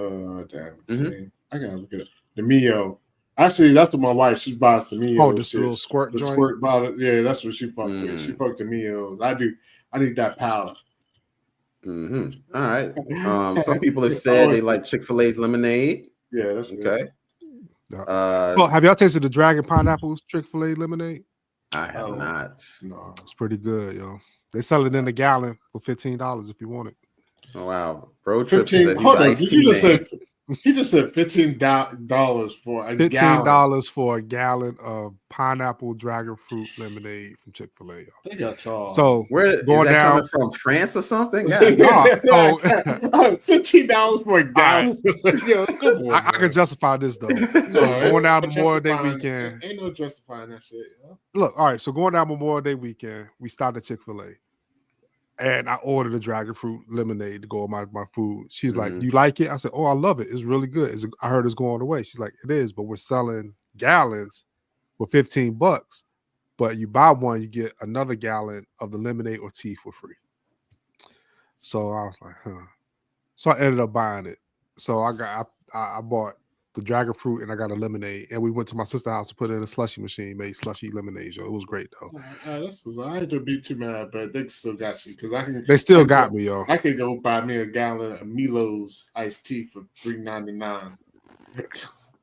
I gotta look at it. The Mio. Actually, that's what my wife, she buys the Mio. Oh, this little squirt joint? Squirt bottle. Yeah, that's what she fucked with. She fucked the Mios. I need that powder. All right. Some people have said they like Chick-fil-A's lemonade. Yeah, that's okay. So have y'all tasted the Dragon Pineapple Chick-fil-A lemonade? I have not. No, it's pretty good, yo. They sell it in a gallon for $15 if you want it. Oh wow, road trip. He just said $15 for a $15 for a gallon of pineapple dragon fruit lemonade from Chick-fil-A. They got y'all. So where is that coming from? France or something? Yeah. $15 for a gallon. I can justify this though. So going down Memorial Day weekend, ain't no justifying that shit. Look, all right. So going down Memorial Day weekend, we stopped at Chick-fil-A. And I ordered a dragon fruit lemonade to go on my food. She's like, "You like it?" I said, "Oh, I love it. It's really good. I heard it's going away." She's like, "It is, but we're selling gallons for $15. But you buy one, you get another gallon of the lemonade or tea for free." So I was like, "Huh." So I ended up buying it. So I bought the dragon fruit and I got a lemonade. And we went to my sister's house to put it in a slushy machine, made slushy lemonade. Yo. It was great though. I had to be too mad, but they still got you because They still got me, yo. I could go buy me a gallon of Milo's iced tea for $3.99.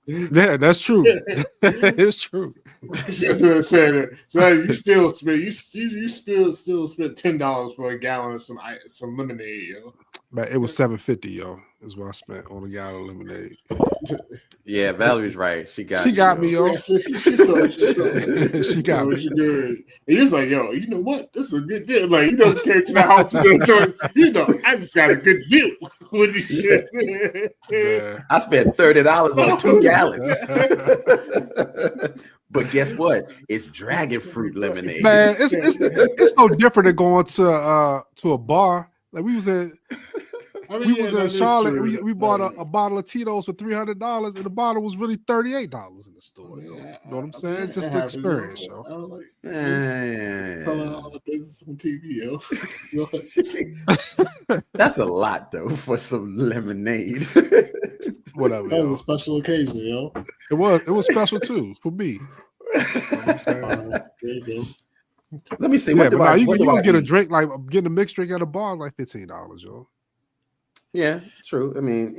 Yeah, that's true. It's true. So you still spend you still spend $10 for a gallon of some lemonade, yo. But it was $7.50, yo. Is what I spent on a gallon of lemonade. Yeah, Valerie's right. She got me, yo. She got me. And he was like, "Yo, you know what? This is a good deal. Like, you don't care to the house. I just got a good deal with this shit." I spent $30 on 2 gallons. But guess what? It's dragon fruit lemonade. Man, it's no different than going to a bar. Like we was at we was in Charlotte. We bought a bottle of Tito's for $300, and the bottle was really $38 in the store. You know what I'm saying? It's just the experience, yo. I was like, telling all the business on TV, yo. That's a lot though for some lemonade. Whatever. That was a special occasion, yo. It was special too for me. Let me see. Yeah, but you don't get a drink like getting a mixed drink at a bar like $15, yo. Yeah, true. I mean,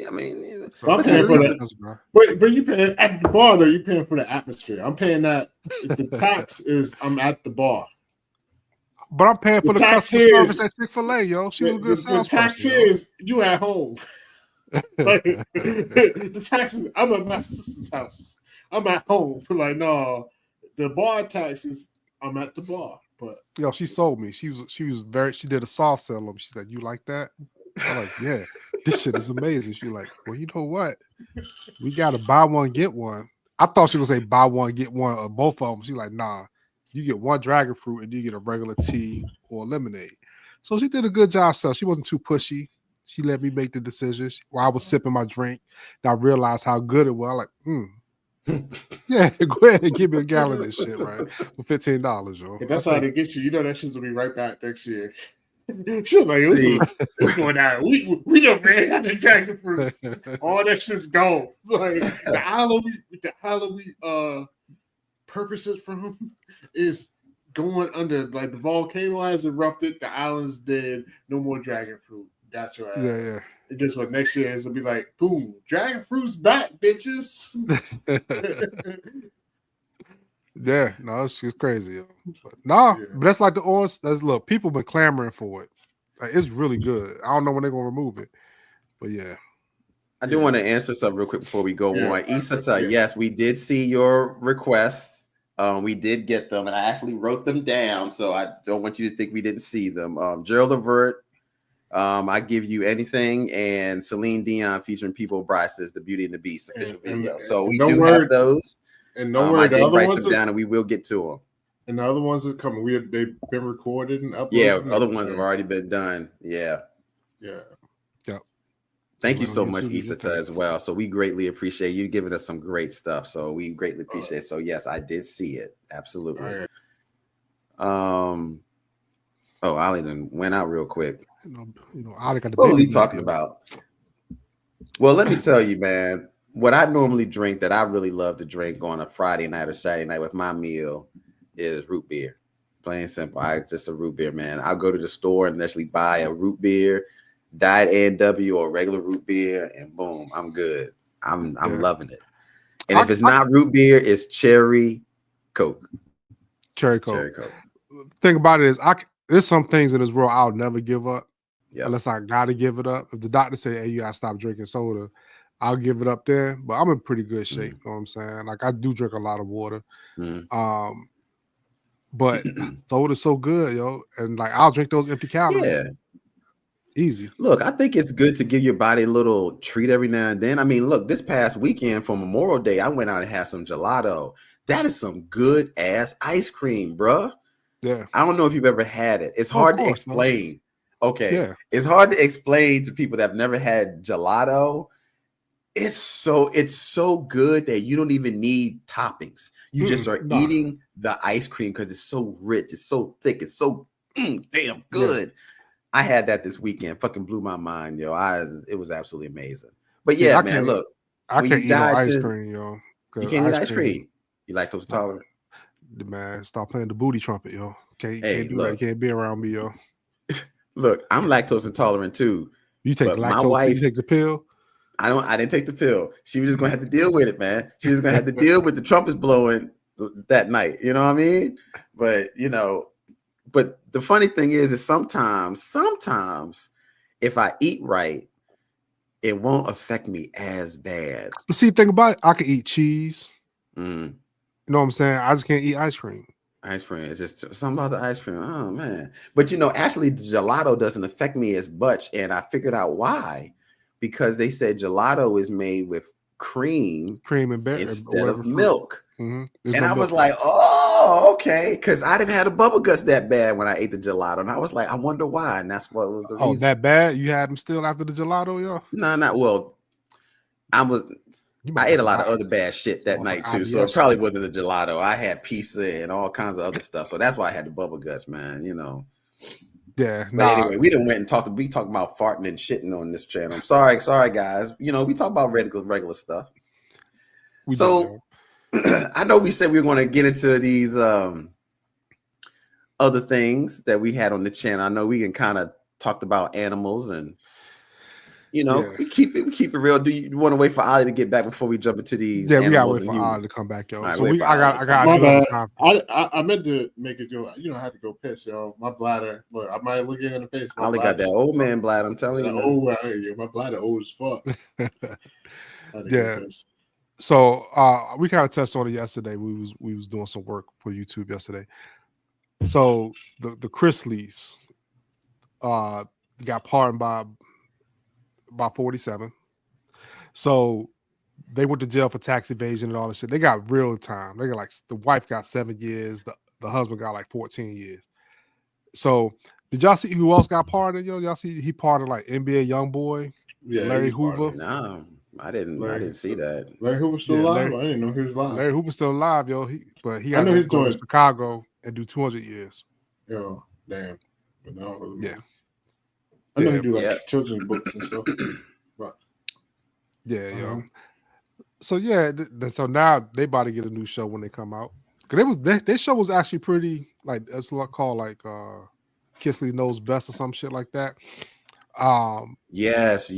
so I'm paying for that. But you paying at the bar though? You paying for the atmosphere? I'm paying that. The tax is I'm at the bar. But I'm paying for the customer service at Chick-fil-A, yo. She was a good salesperson. The tax is you at home. Like, the tax is I'm at my sister's house. I'm at home. Like, no, the bar taxes. I'm at the bar. But yo, she sold me. She did a soft sell on me. She said, "You like that?" I'm like, "Yeah, this shit is amazing." She like, "Well, you know what? We gotta buy one get one." I thought she was gonna say buy one get one or both of them. She's like, "Nah, you get one dragon fruit and you get a regular tea or lemonade." So she did a good job. So she wasn't too pushy. She let me make the decision while I was sipping my drink. And I realized how good it was. Like, yeah, go ahead and give me a gallon of this shit, right? For $15, yo. That's how they get you. You know that shit's gonna be right back next year. She's like, it's going down. We don't ran out of dragon fruit. All that shit's gone. Like the Halloween purposes from is going under. Like the volcano has erupted, the island's dead, no more dragon fruit. Got your ass. Yeah. And guess what? Next year it's gonna be like, boom, dragon fruit's back, bitches. Yeah, no, it's crazy. Yo. But that's like the orange. Look, people been clamoring for it. Like, it's really good. I don't know when they're gonna remove it, but yeah. I do want to answer something real quick before we go on. Issa, yes, we did see your requests. We did get them, and I actually wrote them down, so I don't want you to think we didn't see them. Gerald Levert, I Give You Anything, and Celine Dion featuring People Bryce's The Beauty and the Beast official video. So we do have those. And don't worry, I did write them down, and we will get to them. And the other ones are coming. They've been recorded and uploaded. Yeah, other ones have already been done. Yeah. Thank you so much, Issa, as well. So we greatly appreciate you giving us some great stuff. So we greatly appreciate it. So yes, I did see it. Absolutely. Ollie then went out real quick. Ollie got the what are we talking about? Well, let me tell you, man. What I normally drink that I really love to drink on a Friday night or Saturday night with my meal is root beer. Plain simple. Just a root beer, man. I'll go to the store and actually buy a root beer, Diet A&W or regular root beer, and boom, I'm good. I'm loving it. And if it's not root beer, it's cherry Coke. Cherry Coke. Thing about it is, there's some things in this world I'll never give up unless I gotta give it up. If the doctor say, "Hey, you gotta stop drinking soda," I'll give it up there, but I'm in pretty good shape. You know what I'm saying? Like I do drink a lot of water. But soda's so good, yo. And like I'll drink those empty calories. Yeah. Easy. Look, I think it's good to give your body a little treat every now and then. I mean, look, this past weekend for Memorial Day, I went out and had some gelato. That is some good ass ice cream, bruh. Yeah. I don't know if you've ever had it. It's hard to explain. Man. Okay. Yeah. It's hard to explain to people that have never had gelato. It's so good that you don't even need toppings. You just are eating the ice cream because it's so rich, it's so thick, it's so damn good. Yeah. I had that this weekend. Fucking blew my mind, yo. It was absolutely amazing. But yeah, man, look. I can't eat no ice cream, yo. You can't eat ice cream. You lactose intolerant? Man, stop playing the booty trumpet, yo. Can't do that. You can't be around me, yo. Look, I'm lactose intolerant too. You take the lactose, my wife, you take the pill? I didn't take the pill. She was just gonna have to deal with it, man. She was gonna have to deal with the trumpets blowing that night. You know what I mean? But but the funny thing is sometimes if I eat right, it won't affect me as bad. But see, think about it. I can eat cheese. You know what I'm saying? I just can't eat ice cream. Ice cream. It's just something about the ice cream. Oh man. But actually the gelato doesn't affect me as much. And I figured out why. Because they said gelato is made with cream and berry instead of milk. And I was like, oh, Oh, okay. Because I didn't have the bubble guts that bad when I ate the gelato, and I was like, I wonder why, and that's what was the reason. Oh, that bad? You had them still after the gelato, yo? No, not well. I ate a lot of other bad shit that night too, so it probably wasn't the gelato. I had pizza and all kinds of other stuff, so that's why I had the bubble guts, man. You know. Yeah. But anyway, we done went and talked. We talked about farting and shitting on this channel. I'm sorry, guys. You know, we talk about regular stuff. I know we said we were going to get into these other things that we had on the channel. I know we can kind of talked about animals and. You know, we keep it real. Do you want to wait for Ali to get back before we jump into these? Yeah, we gotta wait for Ali to come back, yo. Right, so I got. My bad. I meant to make it go. You know, I had to go piss, yo. My bladder. Look, I might look you in the face. Ali got that old man bladder. I'm telling you. Oh, my bladder old as fuck. Yeah. So we kind of touched on it yesterday. We was doing some work for YouTube yesterday. So the Chrisleys got pardoned by 47. So they went to jail for tax evasion and all this shit. They got real time. They got like the wife got 7 years, the husband got like 14 years. So did y'all see who else got pardoned? Yo, y'all see he pardoned like NBA YoungBoy, Larry Hoover. No, I didn't see that. Larry Hoover still alive? I didn't know he was alive. Larry Hoover's still alive, yo. But he got to go to Chicago and do 200 years. Yo, damn. But no, yeah. I know you do like children's books and stuff. But yo. So so now they about to get a new show when they come out. Cause their show was actually pretty like it's called like Kisley Knows Best or some shit like that. Yes.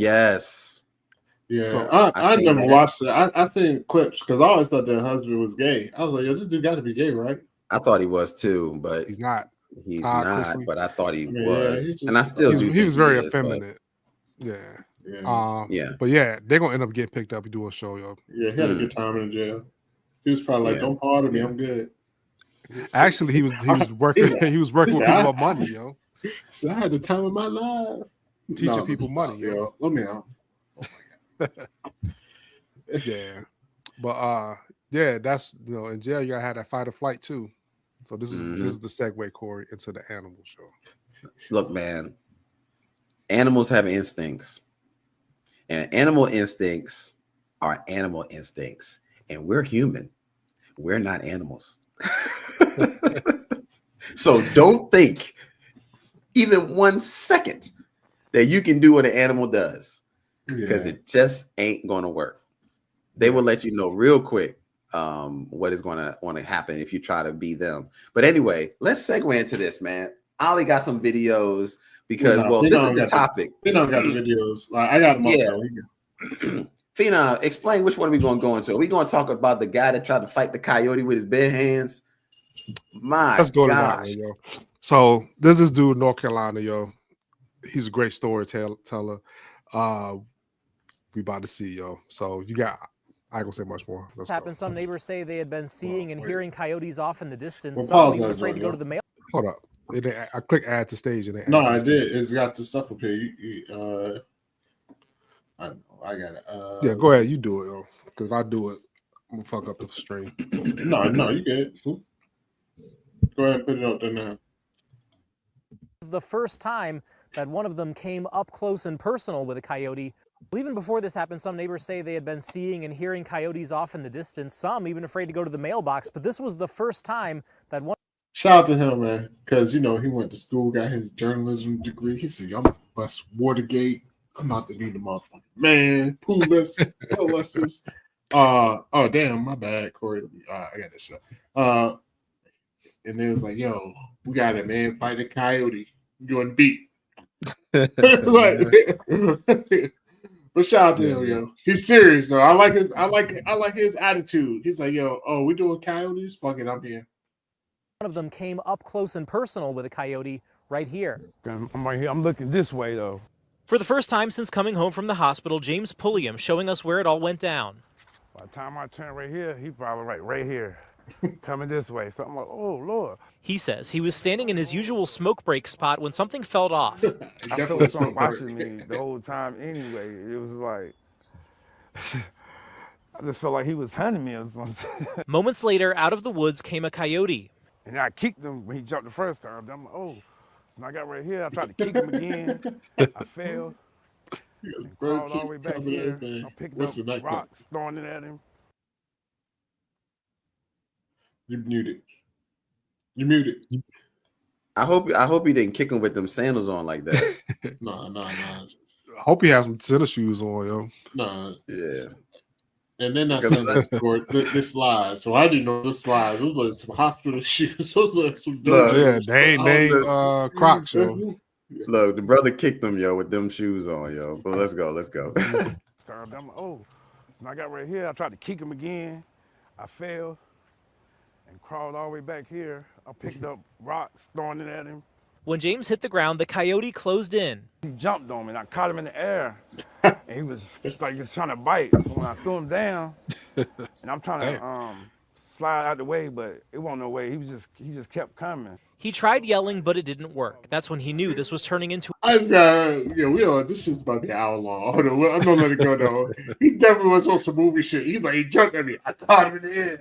Yeah, so I never watched it. I think clips because I always thought their husband was gay. I was like, yo, this dude got to be gay, right? I thought he was too, but he's not. He's not, but I thought he was, and I still do. He was very effeminate. But... Yeah. But yeah, they're gonna end up getting picked up and do a show, yo. Yeah, he had a good time in the jail. He was probably like, "Don't pardon me, I'm good." Actually, he was working. He was working with people about money, yo. So I had the time of my life teaching people money, yo. Let me out. Oh my god. Yeah, but that's in jail you gotta have that fight or flight too. So this is the segue, Corey, into the animal show. Look, man, animals have instincts, and animal instincts are animal instincts, and we're human. We're not animals. So don't think even 1 second that you can do what an animal does, because it just ain't going to work. They will let you know real quick what is going to happen if you try to be them. But anyway, let's segue into this, man. Ali got some videos because this is the topic. They don't got the videos. Like, I got them up. Phenom, explain which one are we going to go into. Are we going to talk about the guy that tried to fight the coyote with his bare hands? Let's go gosh. To that one, yo. So there's this dude in North Carolina, yo. He's a great storyteller. We about to see, yo. So I ain't gonna say much more. Let's happened. Some neighbors say they had been seeing and hearing coyotes off in the distance. Some even afraid to go to the mail. Hold up. I click add to stage and no, I did. It's got the stuff up here. I got it. Yeah, go ahead. You do it, yo. Because if I do it, I'm gonna fuck up the stream. No, you get it. Go ahead and put it up there now. The first time that one of them came up close and personal with a coyote. Well, even before this happened, some neighbors say they had been seeing and hearing coyotes off in the distance, some even afraid to go to the mailbox. But this was the first time that one... Shout out to him, man, because, he went to school, got his journalism degree. He said, I'm going to bust Watergate. I'm about to be the motherfucker. Man, pool lessons. Oh, damn, my bad, Corey. I got this shit. And then it was like, yo, we got it, man. Fight a coyote. You going to beat. But shout out to him, yo. He's serious though. I like his attitude. He's like, yo, we doing coyotes? Fuck it, I'm here. One of them came up close and personal with a coyote right here. I'm right here. I'm looking this way though. For the first time since coming home from the hospital, James Pulliam showing us where it all went down. By the time I turn right here, he probably right here. Coming this way. So I'm like, oh, Lord. He says he was standing in his usual smoke break spot when something fell off. I felt like someone watching me the whole time anyway. It was like, I just felt like he was hunting me or something. Moments later, out of the woods came a coyote. And I kicked him when he jumped the first time. I'm like, oh. And I got right here. I tried to kick him again. I failed. And crawled all the way back here. I picked up rocks, throwing it at him. You muted. You muted. I hope he didn't kick him with them sandals on like that. Nah. I hope he has some tennis shoes on, yo. Nah. Yeah. And then I said this slide. So I didn't know this slide. Those like some hospital shoes. Those like some yeah, they ain't Crocs, yo. Look, the brother kicked him, yo, with them shoes on, yo. But let's go. I'm like, oh. And I got right here. I tried to kick him again. I failed. And crawled all the way back here. I picked up rocks, throwing it at him. When James hit the ground, the coyote closed in. He jumped on me, and I caught him in the air. And he was like he was trying to bite. So when I threw him down, and I'm trying to slide out the way, but it wasn't no way. He just kept coming. He tried yelling, but it didn't work. That's when he knew this was turning into. This is about the hour long. Hold on, I'm gonna let it go though. He definitely was on some movie shit. He's like, he jumped at me. I caught him in the air.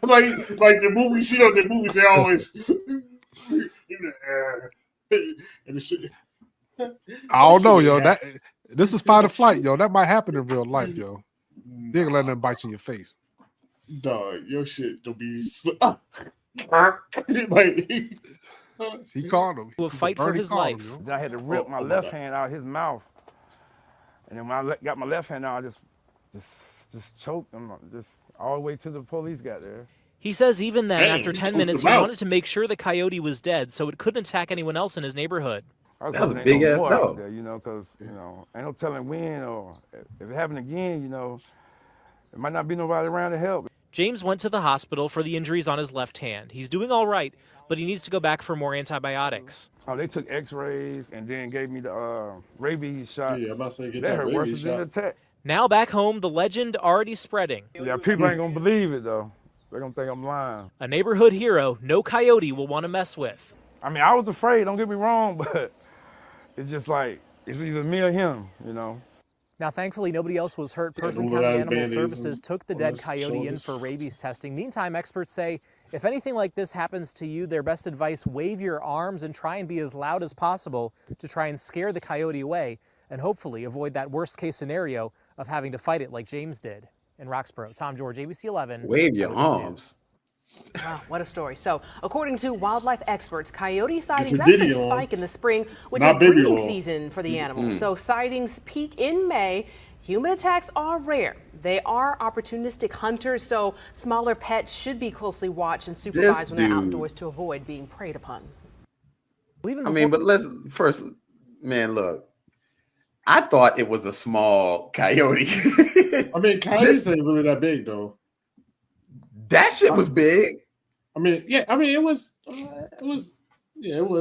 Like the movie shit on the movies, they always in the air. And the shit. I don't know, yo. This is fight or flight, yo. That might happen in real life, yo. They ain't gonna let them bite you in your face. Dog, your shit don't be he called him. To a fight for his life. Then I had to rip my left hand out of his mouth. And then when I got my left hand out, I just choked him just all the way till the police got there. He says even then, after 10 minutes, he wanted to make sure the coyote was dead so it couldn't attack anyone else in his neighborhood. That was a big ass dog. There, because, ain't no telling when or if it happened again, it might not be nobody around to help. James went to the hospital for the injuries on his left hand. He's doing all right, but he needs to go back for more antibiotics. Oh, they took x-rays and then gave me the rabies shot. Yeah, I'm about to say, get that that hurt rabies worse than the attack. Now back home, the legend already spreading. Yeah, people ain't gonna believe it though. They're gonna think I'm lying. A neighborhood hero no coyote will want to mess with. I mean, I was afraid, don't get me wrong, but it's just like, it's either me or him, Now, thankfully, nobody else was hurt. Person County Animal Services took the dead coyote in for rabies testing. Meantime, experts say if anything like this happens to you, their best advice, wave your arms and try and be as loud as possible to try and scare the coyote away and hopefully avoid that worst case scenario of having to fight it like James did in Roxborough. Tom George, ABC 11. Wave your arms. Wow, what a story. So, according to wildlife experts, coyote sightings actually spike in the spring, which is breeding season for the animals. So, sightings peak in May. Human attacks are rare. They are opportunistic hunters, so smaller pets should be closely watched and supervised when they're outdoors to avoid being preyed upon. But let's first, man, look. I thought it was a small coyote. Coyotes ain't really that big, though. That shit was big. It was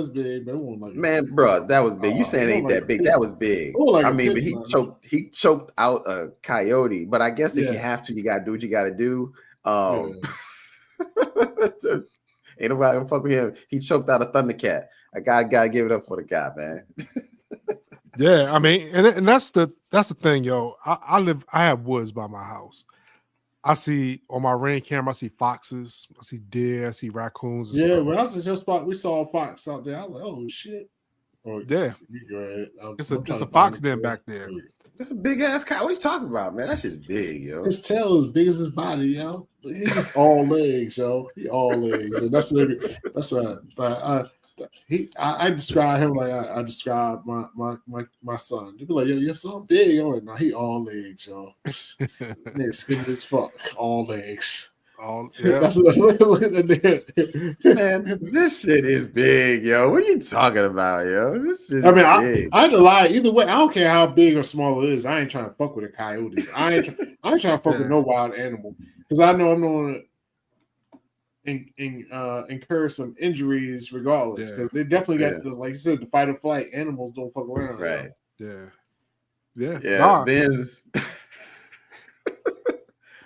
big, but it wasn't like. Man, bro, that was big. You saying it ain't that big? That was big. But he choked out a coyote. But I guess if you have to, you gotta do what you gotta do. Ain't nobody gonna fuck with him. He choked out a Thundercat. I gotta give it up for the guy, man. Yeah, and that's the thing, yo. I have woods by my house. I see on my Ring camera, I see foxes, I see deer, I see raccoons. Yeah, when I was at your spot, we saw a fox out there. I was like, oh shit. Yeah. It's a fox den back there. That's a big ass cow. What are you talking about, man? That shit's big, yo. His tail is big as his body, yo. He's just all legs, yo. He all legs. And that's what I describe him like I describe my son. They be like, yo, your son big. I'm like, no, he all legs, yo. Nigga skinny as fuck. All legs. Man, this shit is big, yo. What are you talking about, yo? This shit is big. I ain't gonna lie. Either way, I don't care how big or small it is. I ain't trying to fuck with a coyote. I ain't trying to fuck with no wild animal because I know I'm going to incur some injuries regardless. Because they definitely got, like you said, the fight or flight. Animals don't fuck around. Right. Yeah.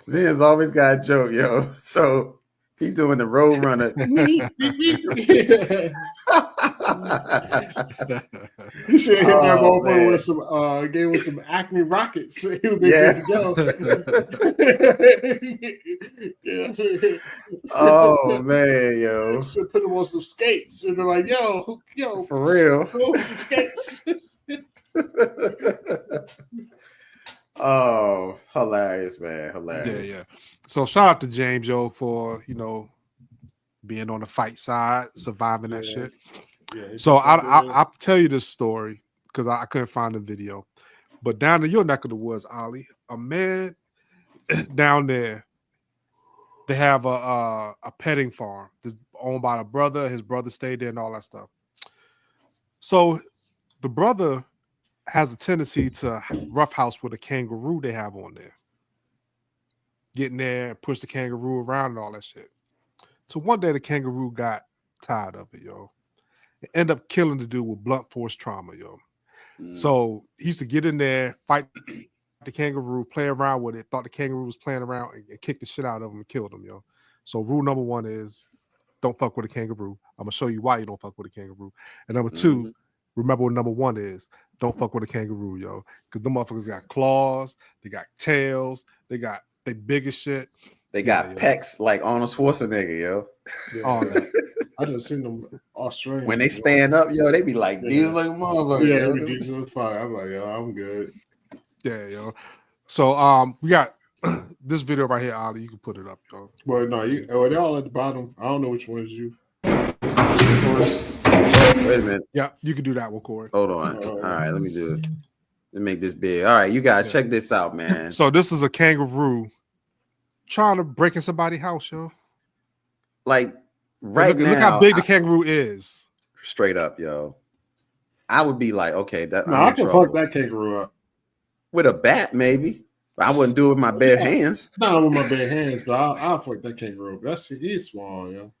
Vin's always got a joke, yo. So he doing the road runner. You should have hit that motherfucker with some game with some Acme rockets. He would be good to go. Oh man, yo! Should put him on some skates and be like, yo, for real, go some skates. Oh, hilarious, man, hilarious. Yeah. So shout out to James, yo, for being on the fight side, surviving that shit. Yeah, so I'll tell you this story because I couldn't find the video. But down in your neck of the woods, Ollie, a man down there, they have a petting farm that's owned by a brother. His brother stayed there and all that stuff. So the brother has a tendency to roughhouse with a kangaroo they have on there. Get in there, push the kangaroo around and all that shit. So one day the kangaroo got tired of it, yo. It ended up killing the dude with blunt force trauma, yo. So he used to get in there, fight the kangaroo, play around with it, thought the kangaroo was playing around and kicked the shit out of him and killed him, yo. So rule number 1 is don't fuck with a kangaroo. I'm gonna show you why you don't fuck with a kangaroo. And number 2, remember what number 1 is. Don't fuck with a kangaroo, yo. Because the motherfuckers got claws, they got tails, they big as shit. They got pecs like Arnold Schwarzenegger, yo. All that. I just seen them Australian. When they stand up, yo, they be like, these like motherfuckers. Yeah, these are fire. I'm like, yo, I'm good. Yeah, yo. So we got this video right here, Ollie. You can put it up, yo. Well, no, they're all at the bottom. I don't know which one is you. Wait a minute. Yeah, you can do that one, Corey. Hold on. All right, let me do it. Let me make this big. All right, you guys check this out, man. So this is a kangaroo trying to break in somebody's house, yo. Like right now, look how big the kangaroo is. Straight up, yo. I would be like, okay, that. No, I can fuck that kangaroo up with a bat, maybe. I wouldn't do it with my bare hands. Not with my bare hands, but I'll fuck that kangaroo. He's small, yo.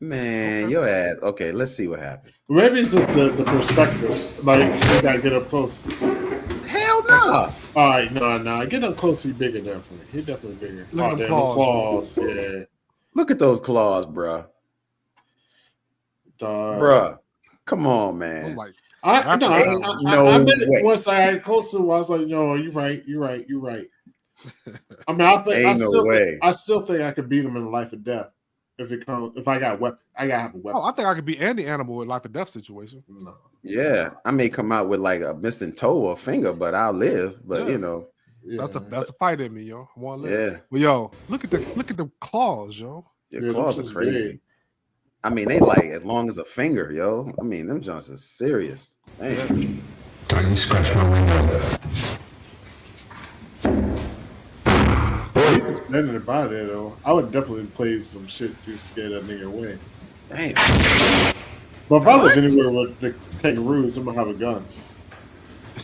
Man, your ass. Okay, let's see what happens. Maybe it's just the perspective. Like you gotta get up close. Hell no. All right, no. Get up close. He's bigger, definitely. He's definitely bigger. Look at the claws. Yeah. Look at those claws, bro. Bruh, come on, man. I bet it once I had closer. I was like, no, you're right. I mean, I still think I could beat him in life or death if I got a weapon. I gotta have a weapon. Oh, I think I could beat any animal in life or death situation. No. Yeah, I may come out with like a missing toe or finger, but I'll live. But that's the fight in me, yo. I want to live. Yeah. Well, yo, look at the claws, yo. Your claws are crazy. Big. I mean, they like as long as a finger, yo. I mean, them joints are serious. Damn. Don't you scratch my window. Standing about it though, I would definitely play some shit to scare that nigga away. Damn. But if I was anywhere with the kangaroos, I'm gonna have a gun. I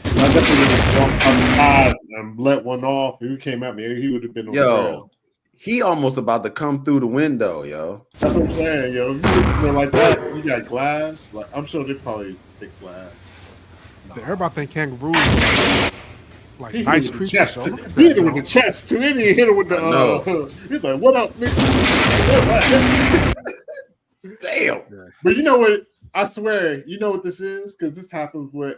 definitely would have walked outside and let one off. If he came at me, he would have been on the ground. He almost about to come through the window, yo. That's what I'm saying, yo. If you just like that, you got glass. Like I'm sure they probably fix glass. Everybody think kangaroos like nice creatures. He hit it with the chest too. He didn't hit it with the. He's like, "What up, nigga?" Damn. But you know what? I swear, you know what this is because this happens with.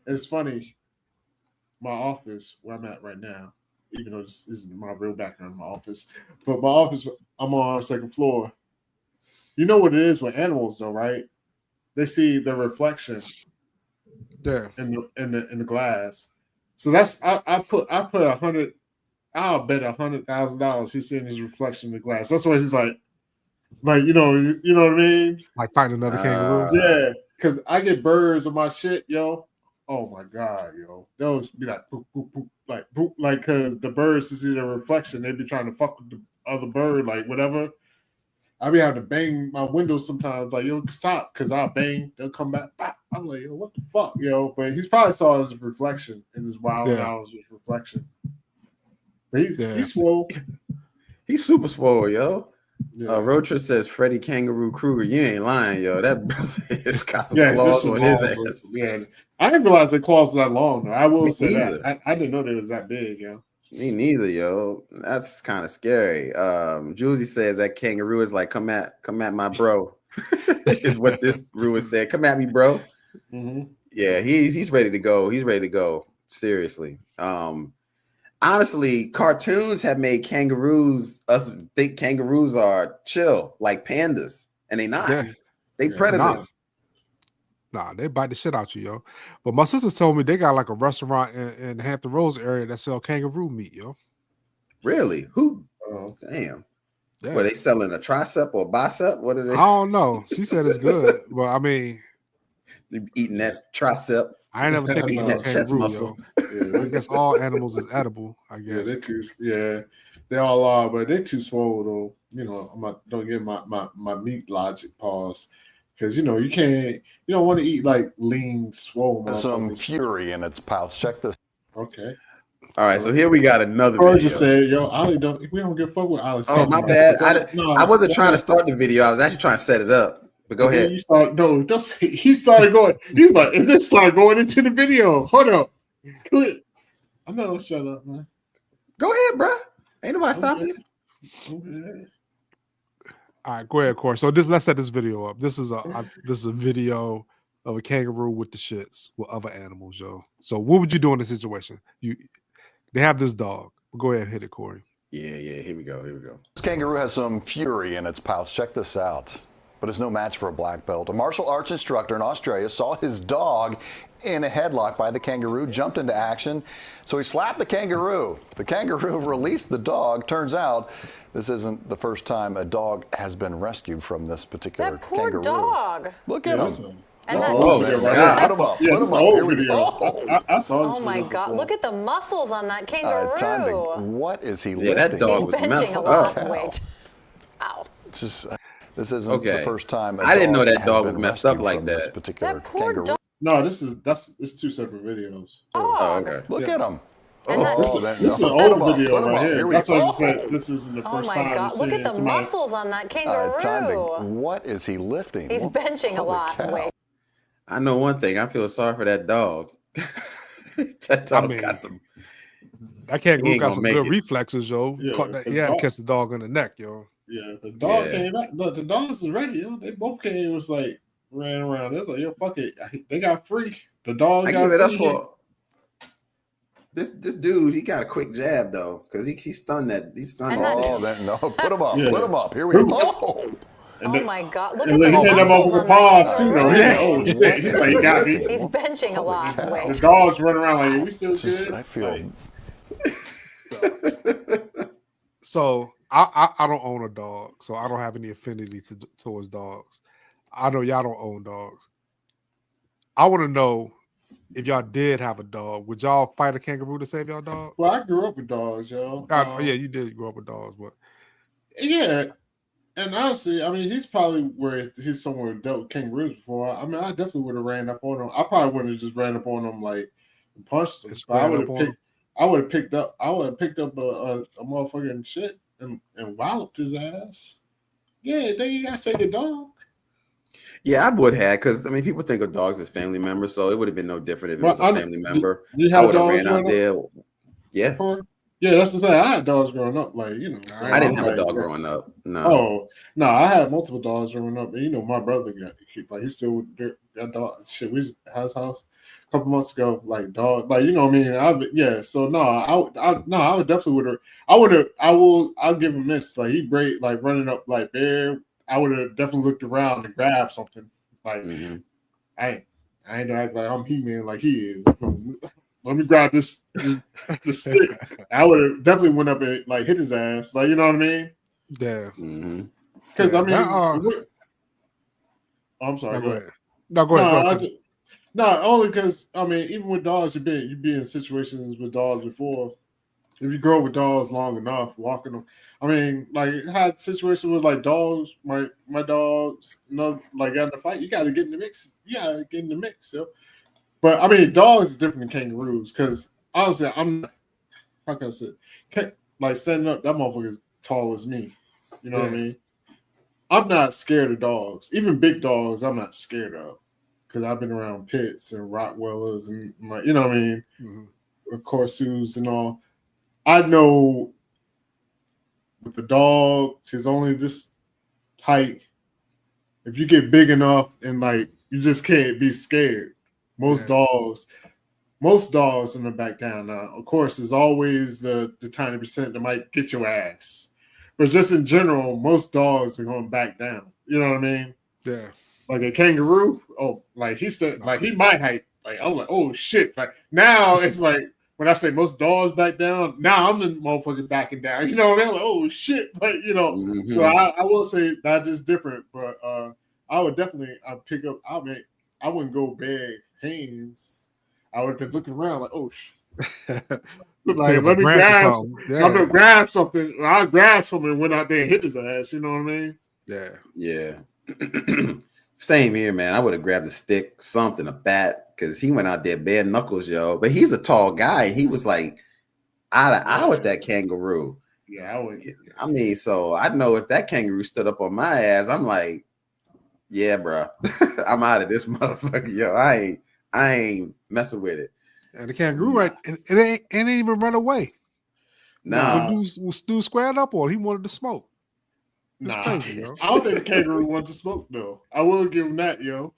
It's funny. My office, where I'm at right now, even though this isn't my real background in my office, but my office, I'm on the second floor. You know what it is with animals, though, right? They see the reflection. Yeah. In the glass. So that's I put $100. I'll bet $100,000 he's seeing his reflection in the glass. That's why he's like you know what I mean? Like fighting another kangaroo. Yeah, because I get birds on my shit, yo. Oh my god, yo. Those be like poop, poop, poop, like because the birds to see the reflection, they be trying to fuck with the other bird, like whatever. I be having to bang my windows sometimes, like, yo, stop, because I'll bang, they'll come back. I'm like, yo, what the fuck, yo? But he's probably saw his reflection in his wild hours with reflection. But he's swole. He's super swole, yo. Yeah. Road Trip says Freddy Kangaroo Krueger. You ain't lying, yo. That brother has got some claws on his ass. Yeah. I didn't realize the claws were that long, though. I will say that. I didn't know they was that big, yo. Me neither, yo. That's kind of scary. Juicy says that kangaroo is like, come at my bro. is what this Rue is saying. Come at me, bro. Mm-hmm. Yeah, he's ready to go. He's ready to go. Seriously. Honestly, cartoons have made kangaroos us think kangaroos are chill like pandas, and they not. Yeah. They predators. Nah, they bite the shit out you, yo. But my sister told me they got like a restaurant in the Hampton Roads area that sell kangaroo meat, yo. Really? Who? Oh. Damn. Yeah. Were they selling a tricep or bicep? What are they? I don't know. She said it's good, but I mean, eating that tricep. I ain't never think eating about that chest kangaroo, muscle. yo. I guess all animals is edible. I guess. They all are, but they're too swole though. You know, don't get my meat logic pause because you know you don't want to eat like lean swole. There's some fury in its pouch. Check this. Okay. All right, so here we got another video. just said, "Yo, Ali we don't give a fuck with Ali." Oh, my bad. I wasn't trying to start the video. I was actually trying to set it up. But go ahead. Don't say. He started going. He's like, and then started going into the video. Hold up. Quit. I'm not gonna shut up, man. Go ahead, bro. Ain't nobody stopping you. Okay. All right, go ahead, Corey. So let's set this video up. This is a video of a kangaroo with the shits with other animals, yo. So what would you do in this situation? They have this dog. Go ahead and hit it, Corey. Yeah. Here we go. This kangaroo has some fury in its pouch. Check this out. But it's no match for a black belt. A martial arts instructor in Australia saw his dog in a headlock by the kangaroo, jumped into action, so he slapped the kangaroo. The kangaroo released the dog. Turns out this isn't the first time a dog has been rescued from this particular kangaroo. That poor dog. Look at him. And Put him up. Yeah, Put him up. Here we go. I saw this. Oh my God! Look at the muscles on that kangaroo. What is he lifting? Yeah, that dog was benching a lot of weight. Wow. This isn't the first time. I didn't know that dog was messed up like that. This particular that poor kangaroo. dog. No, it's two separate videos. Oh, okay. Look at him. This is an old video right here. That's why I said this isn't the first time. Oh my God! Look at the muscles on that kangaroo. What is he lifting? He's benching a lot of weight. I know one thing. I feel sorry for that dog. That dog's got some. That kangaroo got some good reflexes, yo. Yeah, he had to catch the dog in the neck, yo. Yeah, the dog came out. Look, the dogs is ready, yo. They both came. Was like ran around. They was like, yo, fuck it. They got free. The dog. I give it up for this dude. He got a quick jab though, because he stunned that. He stunned. No, put him up. Put him up. Here we go. Oh my God! Look at the muscles on that too, though. He's like, he got me. He's benching a lot of weight. The dogs running around like, we still good? I feel. So I don't own a dog, so I don't have any affinity towards dogs. I know y'all don't own dogs. I want to know if y'all did have a dog, would y'all fight a kangaroo to save y'all dog? Well, I grew up with dogs, yo. Yeah, you did grow up with dogs, but yeah. And honestly, I mean, he's probably where he's somewhere dealt with kangaroos before. I mean, I definitely would have ran up on him. I probably wouldn't have just ran up on him like and punched him. But I would have picked up a motherfucking shit and walloped his ass. Yeah, then you gotta say the dog. Yeah, I would have, because I mean, people think of dogs as family members, so it would have been no different if it was a family member. I would have ran out there. Yeah. Yeah, that's what I'm saying. I had dogs growing up, like, you know. So I didn't have a dog growing up. No. Oh, no, I had multiple dogs growing up. And, you know, my brother he's still got dog. Shit, we had his house a couple months ago, like, dog. Like, you know what I mean? So, no, I would definitely I'll give him this. Like, he great, like, running up, like, bear. I would have definitely looked around and grabbed something. Like, I ain't act like I'm He-Man like he is. Let me grab this stick. I would have definitely went up and like hit his ass. Like, you know what I mean? Yeah. Because I mean, I'm sorry. Go ahead. No, go ahead. No, only because I mean, even with dogs, you be in situations with dogs before. If you grow up with dogs long enough, walking them. I mean, like I had situations with like dogs. My dogs, like got in a fight. You got to get in the mix. So. But I mean, dogs is different than kangaroos because honestly, I'm not, how can I say, like standing up, that motherfucker is tall as me. You know what I mean? I'm not scared of dogs. Even big dogs, I'm not scared of because I've been around pits and Rottweilers and like, you know what I mean? Corsus and all. I know with the dog, she's only this height. if you get big enough and like you just can't be scared. Most dogs are gonna back down. Now, of course, there's always the tiny percent that might get your ass, but just in general, most dogs are gonna back down. You know what I mean? Yeah. Like a kangaroo. Oh, like he said, like he might height. Like I'm like, oh shit. Like now it's like when I say most dogs back down, now I'm the motherfucker backing down. You know what I mean? Like, oh shit. Like, you know, so I will say that is different, but I would definitely pick up. I wouldn't go bag hands. I would have been looking around like, oh shit. Like, let me grab something. Yeah. I'm gonna grab something. I'll grab something and went out there and hit his ass. You know what I mean? Yeah. Yeah. Same here, man. I would have grabbed a stick, something, a bat, because he went out there bare knuckles, yo. But he's a tall guy. He was like eye to eye with that kangaroo. Yeah, I would. I mean, so I know if that kangaroo stood up on my ass, I'm like, yeah, bro, I'm out of this motherfucker, yo. I ain't messing with it. And the kangaroo, right? It ain't even run away. Nah. Dude squared up on. He wanted to smoke. Nah, crazy, yo. I don't think the kangaroo wants to smoke though. I will give him that, yo.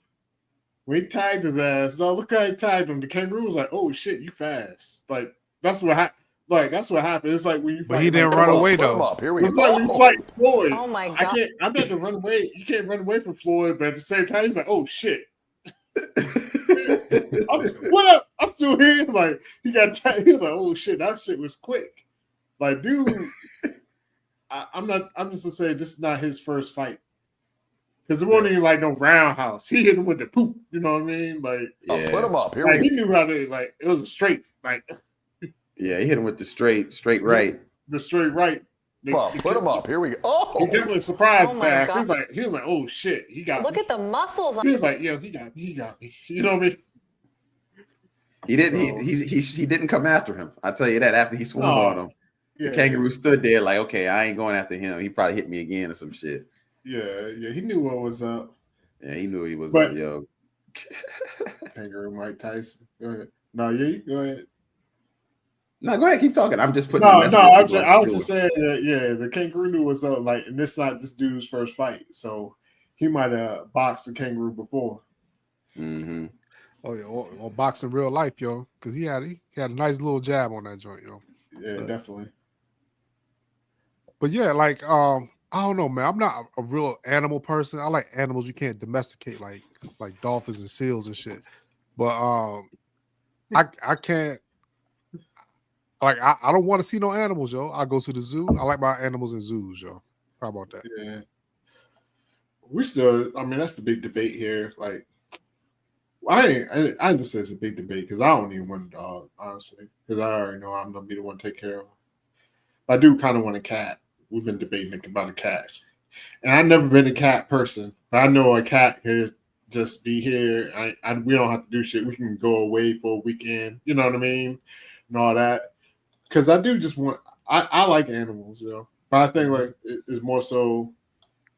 When he tied his ass, no, look how he tied him. The kangaroo was like, "Oh shit, you fast!" Like that's what happened. Like that's what happened. It's like when you fight. But he didn't run away though. Here we go. It's like when you fight Floyd. Oh my god! I'm not to run away. You can't run away from Floyd, but at the same time, he's like, "Oh shit." What up? I'm still here. Like he got tied. He's like, "Oh shit, that shit was quick." Like, dude. I'm just gonna say this is not his first fight. Because it wasn't even like no roundhouse. He hit him with the poop. You know what I mean? Like, put him up. Here like, he knew how to, like, it was a straight, like. Yeah, he hit him with the straight right. The straight right. Put him up. Here we go. Oh, he definitely surprised fast. He was like, oh shit, he got Look me. at the muscles. He was like, yo, he got me. You know what I mean? He didn't. He didn't come after him. I tell you that after he swung on him. Yeah, the kangaroo stood there like, okay, I ain't going after him. He probably hit me again or some shit. Yeah, he knew what was up. Yeah, he knew he was up, yo. Kangaroo Mike Tyson. Go ahead. No, you go ahead. No, go ahead, keep talking. I'm just putting. I was just saying that. The kangaroo knew what's up. Like, and this not this dude's first fight, so he might have boxed a kangaroo before. Mm-hmm. Oh yeah, or boxing real life, yo, because he had a nice little jab on that joint, yo. Yeah, definitely. But yeah, like I don't know, man. I'm not a real animal person. I like animals you can't domesticate, like dolphins and seals and shit. But I can't. Like I don't want to see no animals, yo. I go to the zoo. I like my animals in zoos, yo. How about that? Yeah. We still. I mean, that's the big debate here. Like, I ain't just say it's a big debate because I don't even want a dog, honestly, because I already know I'm gonna be the one to take care of them. But I do kind of want a cat. We've been debating about a cat, and I've never been a cat person, but I know a cat can just be here. We don't have to do shit. We can go away for a weekend. You know what I mean, and all that. Because I do just want. I like animals, you know, but I think like it's more so.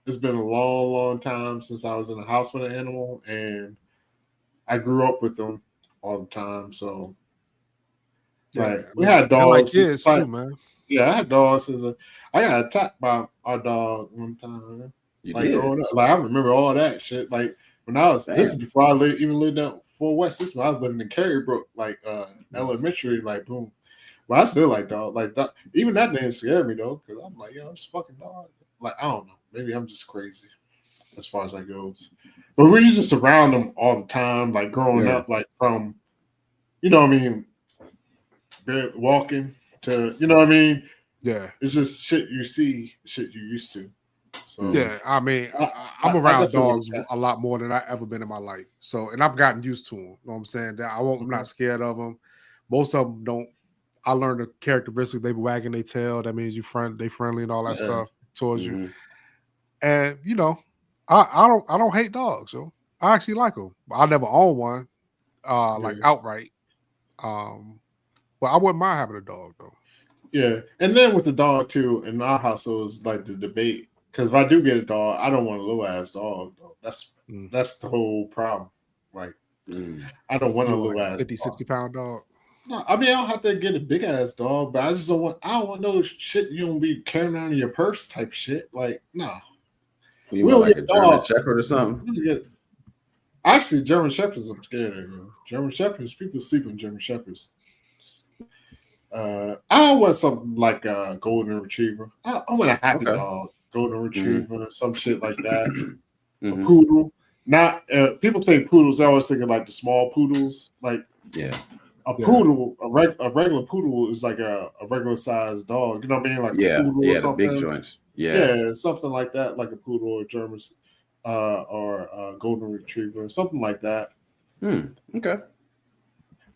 It's been a long, long time since I was in a house with an animal, and I grew up with them all the time. So, like, we had dogs. Like kids too, man. Yeah, I had dogs since I got attacked by our dog one time. You like, did? Growing up. Like, I remember all that shit. Like, when I was, this is before I even lived out Fort West. This is when I was living in Carrybrook, like, elementary, like, boom. But I still like dog. Like, even that didn't scare me, though, because I'm like, yo, it's fucking dog. Like, I don't know. Maybe I'm just crazy as far as that goes. But we used to surround them all the time, like, growing up, like, from, you know what I mean, walking to, you know what I mean? Yeah. It's just shit you see, shit you used to. So yeah, I mean, I'm around dogs a lot more than I ever been in my life. So, and I've gotten used to them. You know what I'm saying? That I'm not scared of them. Most of them don't. I learned the characteristics. They be wagging their tail. That means they friendly and all that stuff towards you. And you know, I don't hate dogs. So I actually like them. I never own one, like outright. But I wouldn't mind having a dog though. Yeah, and then with the dog too, in our household is like the debate. Because if I do get a dog, I don't want a little ass dog though. That's the whole problem. Like, I don't want a little ass 50, 60 pound dog. No, I mean I don't have to get a big ass dog, but I don't want no shit you don't be carrying around in your purse type shit. Like, nah. You want like a German Shepherd or something? Actually, German Shepherds, I'm scared of. German Shepherds, people sleep on German Shepherds. I want something like a golden retriever. I want a happy dog, golden retriever, some shit like that. A poodle. Not people think poodles. I always think of like the small poodles. Like a poodle, a regular poodle is like a regular sized dog. You know what I mean? Like a poodle or something. The big joints. Yeah, something like that, like a poodle or a German, or a golden retriever, something like that. Okay.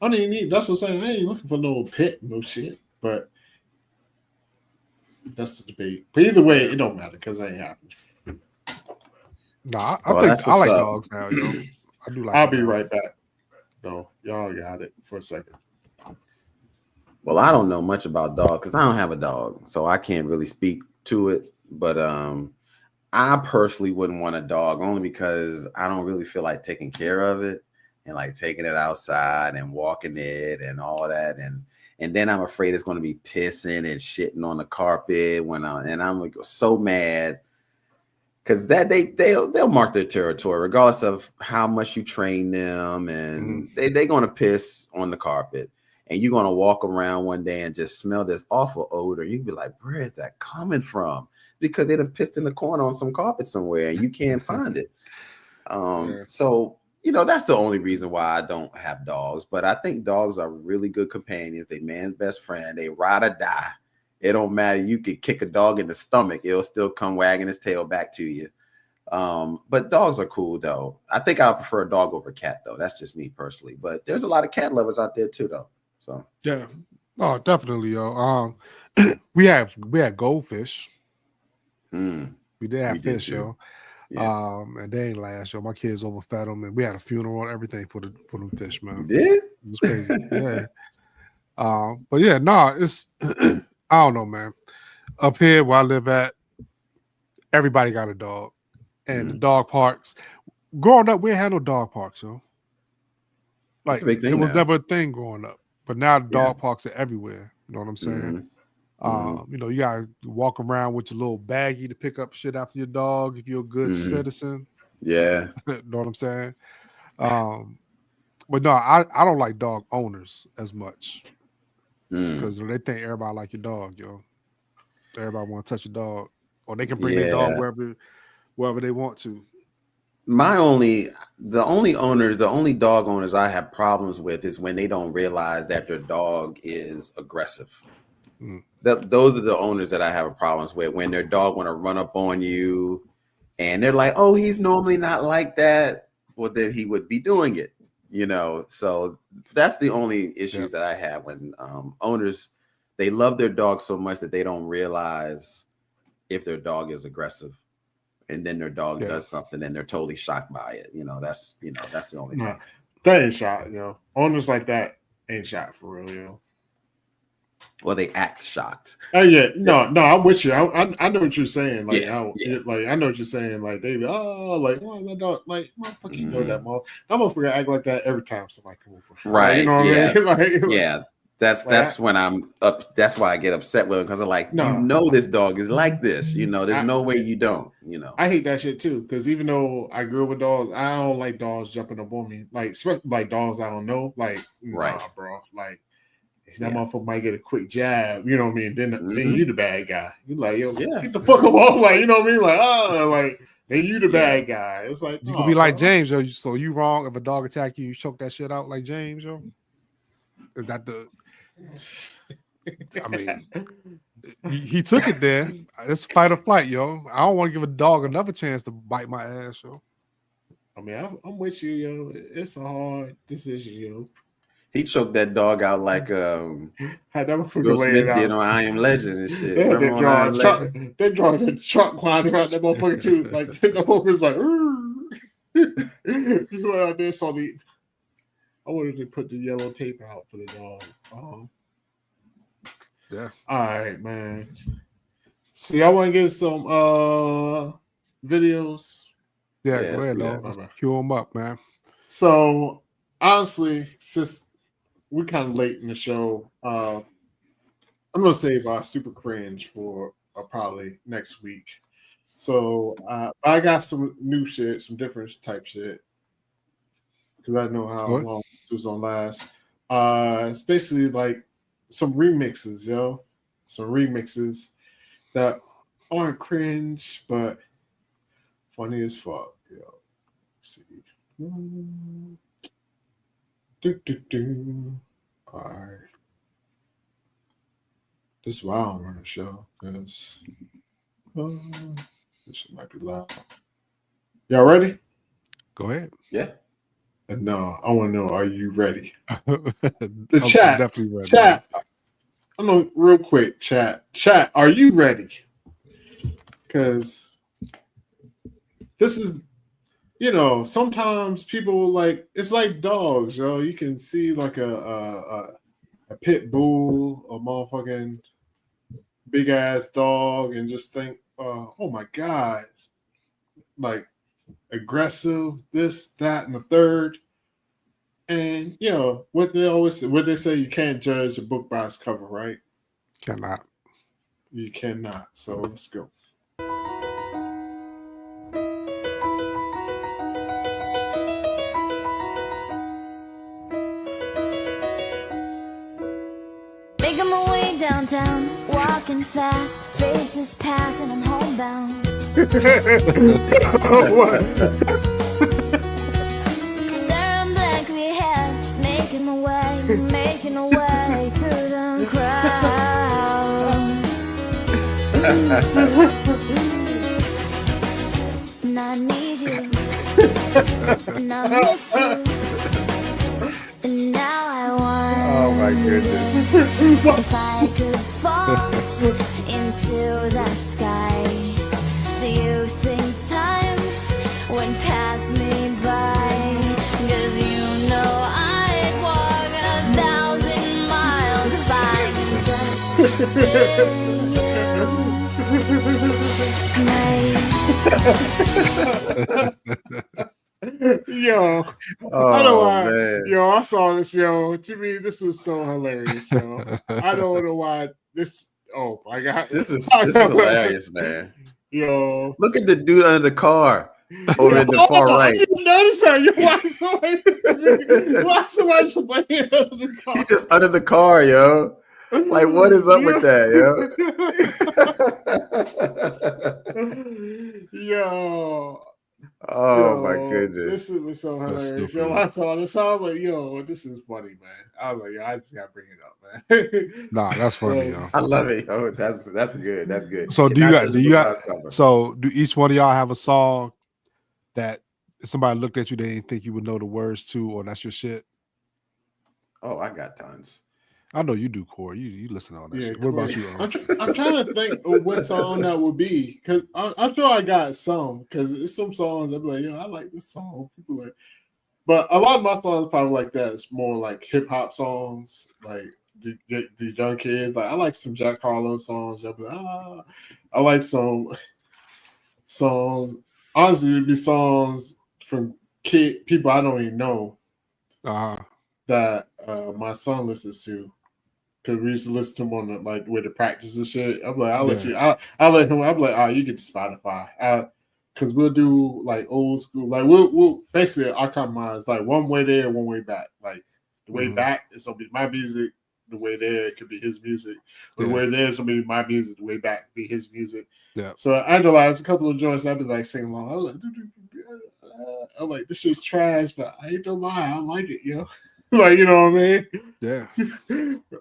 I don't even need. That's what I'm saying. I ain't looking for no pet, no shit. But that's the debate. But either way, it don't matter because I ain't happy. Nah, I think I like dogs now, yo. I do like. I'll be right back. Though y'all got it for a second. Well, I don't know much about dogs because I don't have a dog, so I can't really speak to it. But I personally wouldn't want a dog only because I don't really feel like taking care of it and like taking it outside and walking it and all that, and then I'm afraid it's going to be pissing and shitting on the carpet and I'm so mad. Because that they'll mark their territory regardless of how much you train them, and they're gonna piss on the carpet, and you're gonna walk around one day and just smell this awful odor. You'd be like, "Where is that coming from?" Because they done pissed in the corner on some carpet somewhere, and you can't find it. So that's the only reason why I don't have dogs. But I think dogs are really good companions. They man's best friend. They ride or die. It don't matter. You could kick a dog in the stomach. It'll still come wagging its tail back to you. But dogs are cool, though. I think I prefer a dog over a cat, though. That's just me personally. But there's a lot of cat lovers out there, too, though. So yeah. Oh, definitely, yo. We had goldfish. We did have fish, yo. And they ain't last, yo. My kids overfed them, and we had a funeral and everything for them fish, man. You did? It was crazy. Yeah. But yeah, it's I don't know, man. Up here where I live at, everybody got a dog. And the dog parks. Growing up, we ain't had no dog parks, yo. Like, it was never a thing growing up. But now the dog parks are everywhere. You know what I'm saying? You gotta walk around with your little baggie to pick up shit after your dog if you're a good citizen. Yeah. You know what I'm saying? But no, I don't like dog owners as much. Because they think everybody like your dog, yo. Everybody want to touch your dog, or they can bring their dog wherever they want to. The only dog owners I have problems with is when they don't realize that their dog is aggressive. Those are the owners that I have problems with, when their dog want to run up on you, and they're like, "Oh, he's normally not like that," well, then he would be doing it. So that's the only issues that I have when owners, they love their dog so much that they don't realize if their dog is aggressive, and then their dog does something and they're totally shocked by it. That's the only thing. That ain't shot, yo. Owners like that ain't shot for real, yo. Well, they act shocked. Oh yeah, no, I'm with you. I know what you're saying. Like, I know what you're saying. Like, they be, my dog, like, motherfucker, you know that mom. That motherfucker act like that every time somebody come over. Right? You know what I mean? Yeah. That's when I'm up. That's why I get upset with him, because I'm like, this dog is like this. There's no way you don't. I hate that shit too, because even though I grew up with dogs, I don't like dogs jumping up on me. Like, especially like dogs I don't know. Like, nah, bro. Like, that motherfucker might get a quick jab, you know what I mean? Then you the bad guy. You like, yo, get the fuck up off, like, you know what I mean? Like, then you the bad guy. It's like, you can be like James, yo. So you wrong if a dog attack you, you choke that shit out like James, yo. Is that the? I mean, he took it there. It's fight or flight, yo. I don't want to give a dog another chance to bite my ass, yo. I mean, I'm with you, yo. It's a hard decision, yo. He choked that dog out like Will Smith did on I Am Legend and shit. They draw a truck climbing around that motherfucker too. Like, that motherfucker's like, you go out there, I wanted to put the yellow tape out for the dog. Yeah. All right, man. So y'all want to get some videos? Yeah, go ahead, dog. Let's cue them up, man. So honestly, since we're kind of late in the show, I'm gonna save our super cringe for probably next week. So I got some new shit, some different type shit, because I know how long this was gonna last. It's basically like some remixes, yo. Some remixes that aren't cringe, but funny as fuck, yo. Let's see. All right. This is why I don't run the show, because this shit might be loud. Y'all ready? Go ahead. Yeah. No, I want to know, are you ready? The chat. definitely ready. Chat. I'm going real quick, chat. Chat, are you ready? Because this is, sometimes people like, it's like dogs, yo. You can see like a pit bull, a motherfucking big ass dog, and just think, oh my God, like aggressive, this, that, and the third. And what they say, you can't judge a book by its cover, right? Cannot. You cannot. So let's go. Making my way downtown, walking fast, faces pass, and I'm homebound. Staring blankly ahead, just making my way through the crowd. And I need you, and I miss you, and now I want. Oh my goodness. If I could fall into the sky, do you think time would pass me by? 'Cause I'd walk 1,000 miles if I could just see you tonight. Yo, I know why. Man. Yo, I saw this. Yo, to me, this was so hilarious. Yo, I don't know why this. Oh my God, this is hilarious, man. Yo, look at the dude under the car over in the far right. I didn't notice that. You watch somebody just playing under the car. He's just under the car, yo. Like, what is up with that, yo? Yo. Oh my goodness. This was so hilarious. Yo, I saw this. I was like, yo, this is funny, man. I was like, yo, I just gotta bring it up, man. Nah, that's funny, yo. I love it, yo. That's good. That's good. So do each one of y'all have a song that if somebody looked at you, they didn't think you would know the words to, or that's your shit? Oh, I got tons. I know you do, Corey. You listen to all that shit. What about you? I'm trying to think of what song that would be, because I'm sure I got some, because it's some songs I'm like, yo, I like this song. People like, but a lot of my songs probably like that. It's more like hip hop songs, like these young kids. Like I like some Jack Harlow songs. Like, I like some songs. Honestly, it'd be songs from people I don't even know that my son listens to. Because we used to listen to him on the, like with the practice and shit. I'm like, I'll let him. I'm like, you get to Spotify. Because we'll do like old school. Like we'll basically our compromise like one way there, one way back. Like the way back is gonna be my music. The way there it could be his music. The way there is gonna be my music. The way back be his music. Yeah. So I analyzed a couple of joints. I'd be like singing along. I'm like, this shit's trash, but I ain't gonna lie, I like it, yo. Like, you know what I mean? Yeah.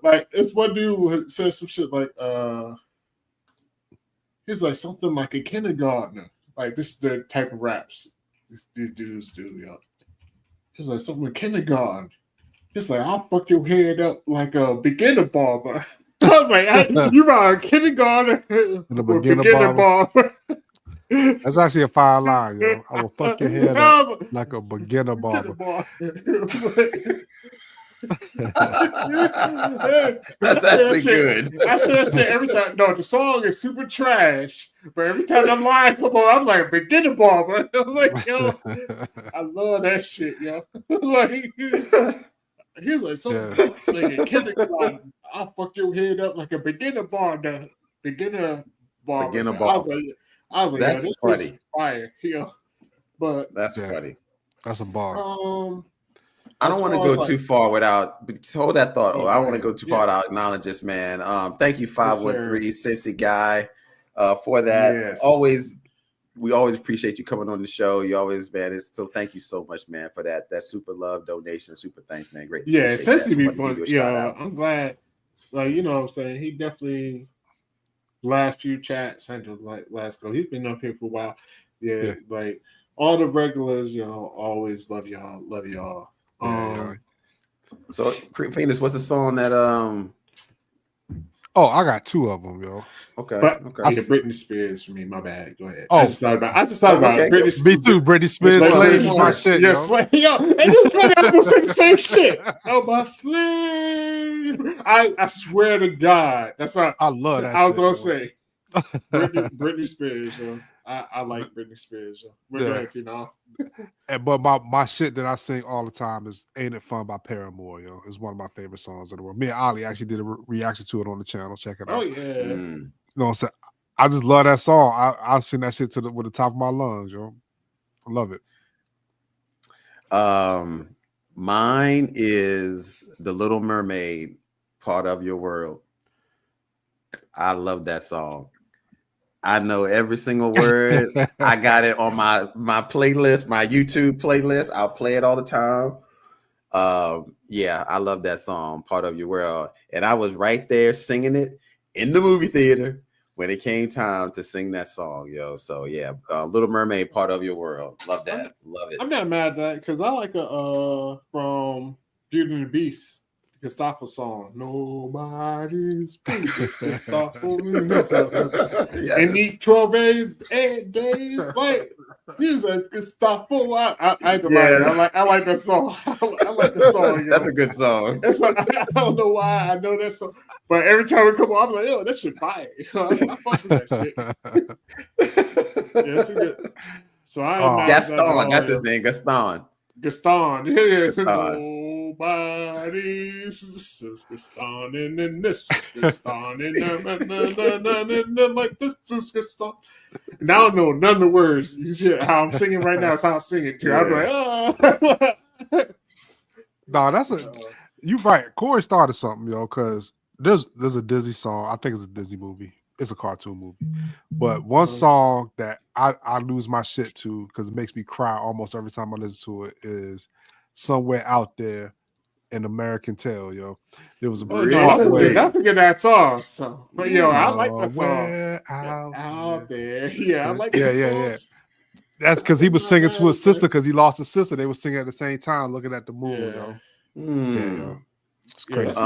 Like, it's one dude who says some shit like, he's like something like a kindergartner. Like, this is the type of raps these dudes do, yo. He's like something like kindergarten. He's like, I'll fuck your head up like a beginner barber. I was like, you are a kindergarten and a beginner barber. That's actually a fine line, yo. I will fuck your head up like a beginner barber. That's actually good. I say that shit every time. No, the song is super trash, but every time I'm lying, come on, I'm like beginner barber. I'm like, yo, I love that shit, yo. Like, he's like something like a kindergarten. I'll fuck your head up like a beginner barber. Beginner barber. I I was like, that's this funny. is fire, But that's funny. That's a bar. I don't want to go too far without hold that thought. I don't want to go too far without acknowledge this, man. Thank you, 513 Cincy guy, for that. Yes. We always appreciate you coming on the show. You always, man. So thank you so much, man, for that super love donation. Super thanks, man. Great. Yeah, Cincy be fun. Yeah, I'm glad. Like, you know what I'm saying? He definitely last few chats and last go. He's been up here for a while. Yeah, like all the regulars, always love y'all. Love y'all. So, Phoenix, what's the song that Oh, I got two of them, yo. Okay. But the Britney Spears for me. My bad. Go ahead. Oh, I just thought about it. Britney Spears. Me too. Britney Spears. Slave is my shit, yo. Slave. Yo, and this funny. I'm gonna say the same shit. Oh, my slave. I swear to God, that's what I love that. I was gonna say. Britney Spears, yo. I like Britney Spears, yo. But my shit that I sing all the time is "Ain't It Fun" by Paramore, yo. It's one of my favorite songs in the world. Me and Ali actually did a reaction to it on the channel. Check it out. Oh yeah. You know what I'm saying? I just love that song. I sing that shit with the top of my lungs, yo. I love it. Mine is The Little Mermaid, Part of Your World. I love that song. I know every single word. I got it on my playlist, my YouTube playlist. I'll play it all the time. Yeah, I love that song, Part of Your World. And I was right there singing it in the movie theater when it came time to sing that song, yo. So yeah, Little Mermaid, Part of Your World. Love that. Love it. I'm not mad at that because I like from Beauty and the Beast. Gestapo song. Nobody's Gestapo. And need 12 days. Like, he's a Gestapo. I like that song. I like that song. That's a good song. I don't know why I know that song. But every time it come on, I'm like, yo, that shit fire. I fuck with that shit. It's a good. So Gaston, that's his name, Gaston. Gaston. Yeah. Nobody's Gaston in this, Gaston in like this is Gaston. And I don't know none of the words. How I'm singing right now is how I'm singing too. I'm like, oh. No, you're right. Corey started something, yo, because there's a Disney song. I think it's a Disney movie. It's a cartoon movie. But one song that I lose my shit to because it makes me cry almost every time I listen to it is Somewhere Out There in American Tale, yo. There was a I forget that song. So, but yo, I like that song. Out there. Yeah, I like that song. Yeah. That's because he was singing to his sister because he lost his sister. They were singing at the same time, looking at the moon, yo. Yeah, it's crazy. That's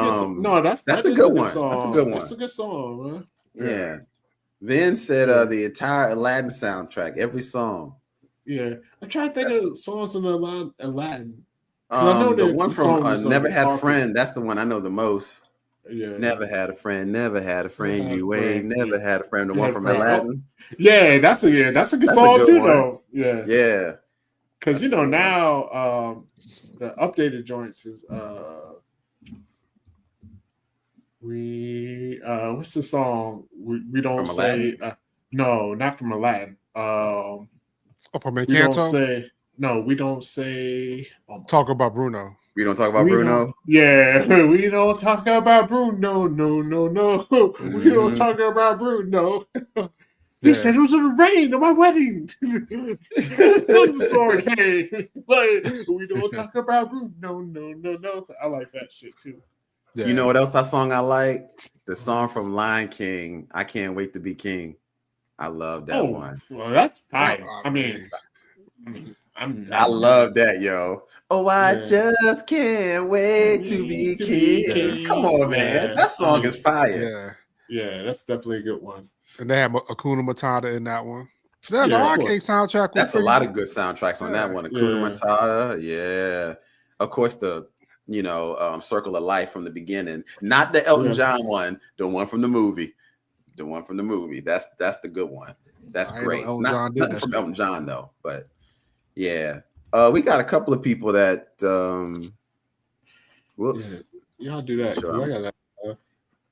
a good one. That's a good one. That's a good song, man. Yeah. Vin said the entire Aladdin soundtrack, every song. Yeah. I'm trying to think of songs in Aladdin. The one from Never Had a Friend, that's the one I know the most. Yeah. Never had a friend, never had a friend. You ain't never had a friend. The one from Aladdin. Yeah, that's a good song too, though. Yeah. Yeah. Because now the updated joints is what's the song? We don't from say no, not from Aladdin. From we don't say no, we don't say talk about Bruno. We don't talk about Bruno. We don't talk about Bruno. No. We don't talk about Bruno. He said it was in the rain at my wedding. The song came. But we don't talk about Bruno. No. I like that shit too. Yeah. You know what else song I like? The song from Lion King, I Can't Wait to Be King. I love that one. Well, that's fine. I love that, yo. Oh, I just can't wait to be king. Come on, man. That song is fire. Yeah, that's definitely a good one. And they have Hakuna Matata in that one. The Lion King soundtrack. That's a lot of good soundtracks on that one. Hakuna Matata, yeah. Of course, the Circle of Life from the beginning. Not the Elton John one, the one from the movie. The one from the movie. That's the good one. That's great. Nothing from Elton John though, but yeah. We got a couple of people that whoops. Y'all do that. Sure.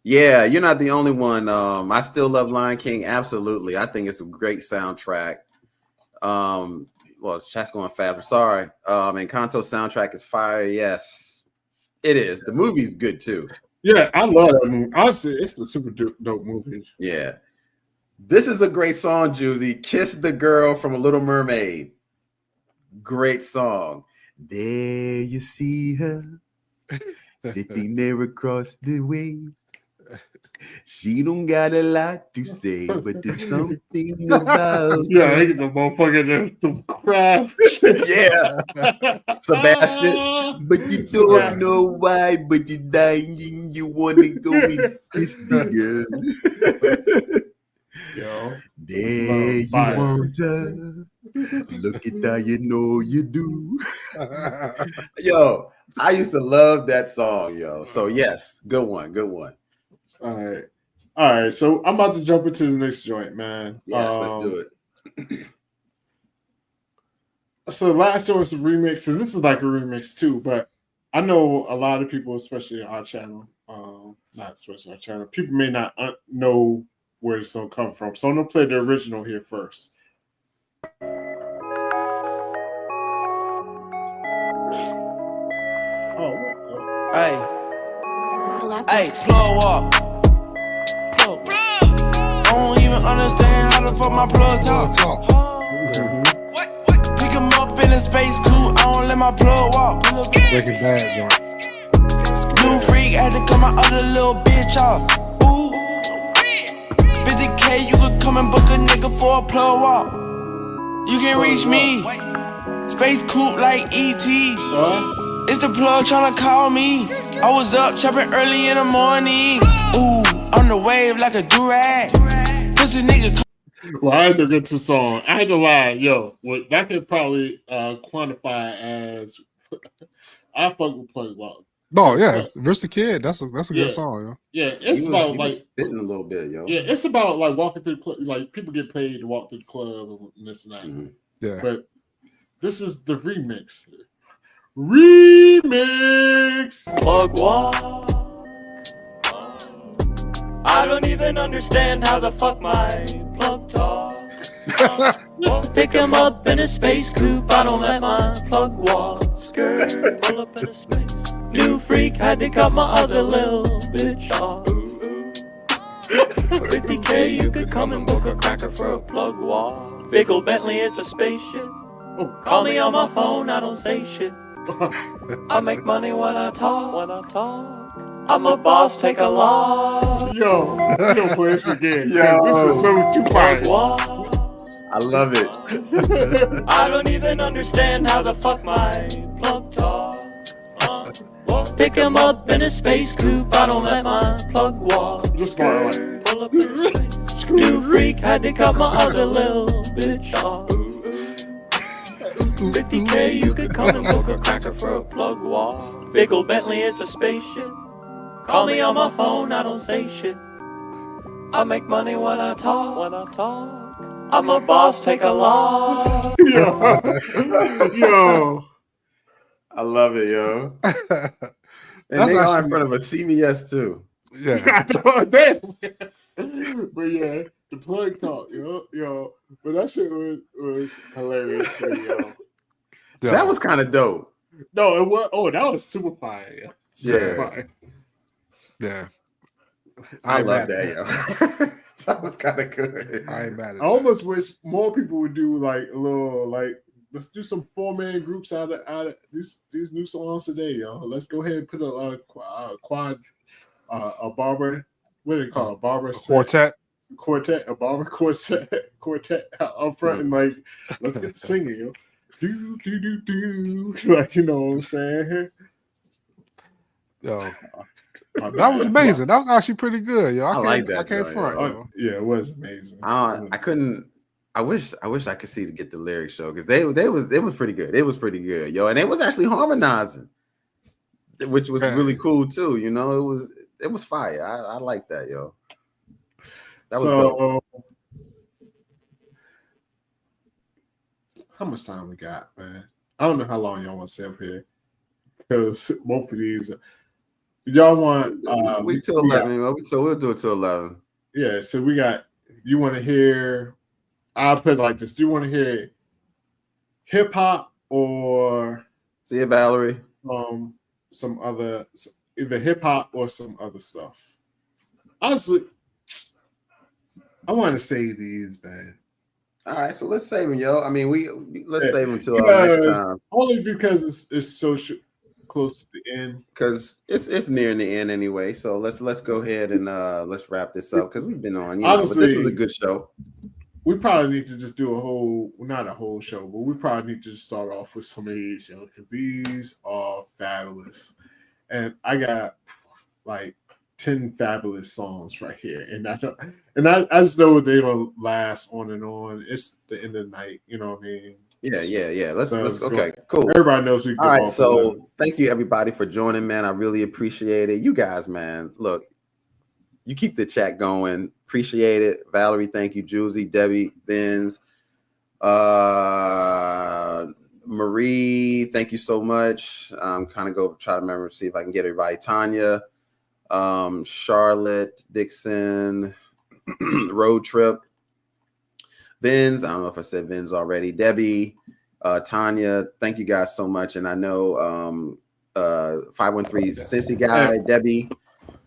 Yeah, you're not the only one. I still love Lion King. Absolutely. I think it's a great soundtrack. Well, chat's going fast. I'm sorry. And Kanto's soundtrack is fire. Yes, it is. The movie's good too. Yeah, I love that movie. Honestly, it's a super dope movie. Yeah. This is a great song, Juicy. Kiss the Girl from A Little Mermaid. Great song. There you see her sitting there across the way. She don't got a lot to say, but there's something about yeah, I get the motherfucker to cry. Yeah, Sebastian. But you don't know why, but you're dying. You want to go and kiss the girl. Yo, there you want her. Look at how you know you do. Yo, I used to love that song, yo. So yes, good one. All right. So I'm about to jump into the next joint, man. Yes, let's do it. So the last one was a remix. So this is like a remix too, but I know a lot of people, especially our channel, not especially our channel, people may not know where this song come from. So I'm gonna play the original here first. Hey, plug up. I don't even understand how the fuck my plug talk. Pick him up in a space coupe, I don't let my plug walk. Breaking Bad joint. New freak, had to cut my other little bitch off. Ooh. 50K, you could come and book a nigga for a plug walk. You can reach me. Space coupe like E.T. It's the plug tryna call me. I was up chopping early in the morning. Ooh, on the wave like a durag. Pussy nigga. Well, I had to get to the song. I had to lie, yo. Well, that could probably quantify as I fuck with Plug Walk. No, yeah, Rich the Kid. That's a good song, yo. Yeah, it's about like spitting a little bit, yo. Yeah, it's about like walking through the club. Like people get paid to walk through the club and this and that. Mm-hmm. Yeah, but this is the remix. Plug walk. I don't even understand how the fuck my plug talk. Pick him up in a space coupe. I don't let my plug walk. Skirt, pull up in a space. New freak, had to cut my other little bitch off. 50K, you could come and book a cracker for a plug walk. Big ol' Bentley, it's a spaceship. Call me on my phone, I don't say shit. I make money when I talk. I'm a boss, take a loss. Yo, play this again. Yo. This is so too fire. I love it. I don't even understand how the fuck my plug talk. Pick him up in a space coupe. I don't let my plug walk. Pull up in a space. New freak, had to cut my other little bitch off. 50K, you could come and book a cracker for a plug walk. Big ol' Bentley, it's a spaceship. Call me on my phone, I don't say shit. I make money when I talk. I'm a boss, take a loss. Yo. I love it, yo. And That's they are actually in front of a CVS too. Yeah. But yeah, the plug talk, yo. But that shit was hilarious, yo. That was kind of dope. No, it was. Oh, that was super fire. Yeah. Fire. Yeah. I love that, yo. That was kind of good. I ain't mad at I that. almost wish more people would do like a little like let's do some 4-man groups out of these new songs today, yo. Let's go ahead and put a quad a barber, what do they call it? A barber quartet, a barber quartet up front and like let's get the singing, yo. Do do do do, like you know what I'm saying? Yo. That was amazing. That was actually pretty good, yo. I like that. I can't front. Yeah, it was amazing. I couldn't. I wish I could see to get the lyrics show because it was pretty good. It was pretty good, yo, and it was actually harmonizing, which was really cool too. You know, it was fire. I like that, yo. That was dope. How much time we got, man? I don't know how long y'all want to stay up here because both of these. Y'all want we till 11? We'll do it till 11. Yeah, so we got. You want to hear? I'll put it like this. Do you want to hear hip hop or see it, Valerie? Some other, either hip hop or some other stuff. Honestly, I want to say these, man. All right, so let's save them, yo. I mean, let's save them until next time. Only because it's so close to the end. Because it's nearing the end anyway. So let's go ahead and let's wrap this up because we've been on. Honestly, but this was a good show. We probably need to just do not a whole show, but we probably need to just start off with some of these, yo, because these are fabulous. And I got like 10 fabulous songs right here. And I just know they don't last on and on. It's the end of the night, you know what I mean? Yeah. Let's okay, cool. Everybody knows we all right, so thank you everybody for joining, man. I really appreciate it. You guys, man, look, you keep the chat going. Appreciate it. Valerie, thank you. Juicy, Debbie, Vince, Marie, thank you so much. I'm kind of try to remember, see if I can get everybody. Tanya, Charlotte, Dixon, Road Trip, Vince. I don't know if I said Vince already. Debbie, Tanya, thank you guys so much. And I know 513 Cincy guy, Debbie.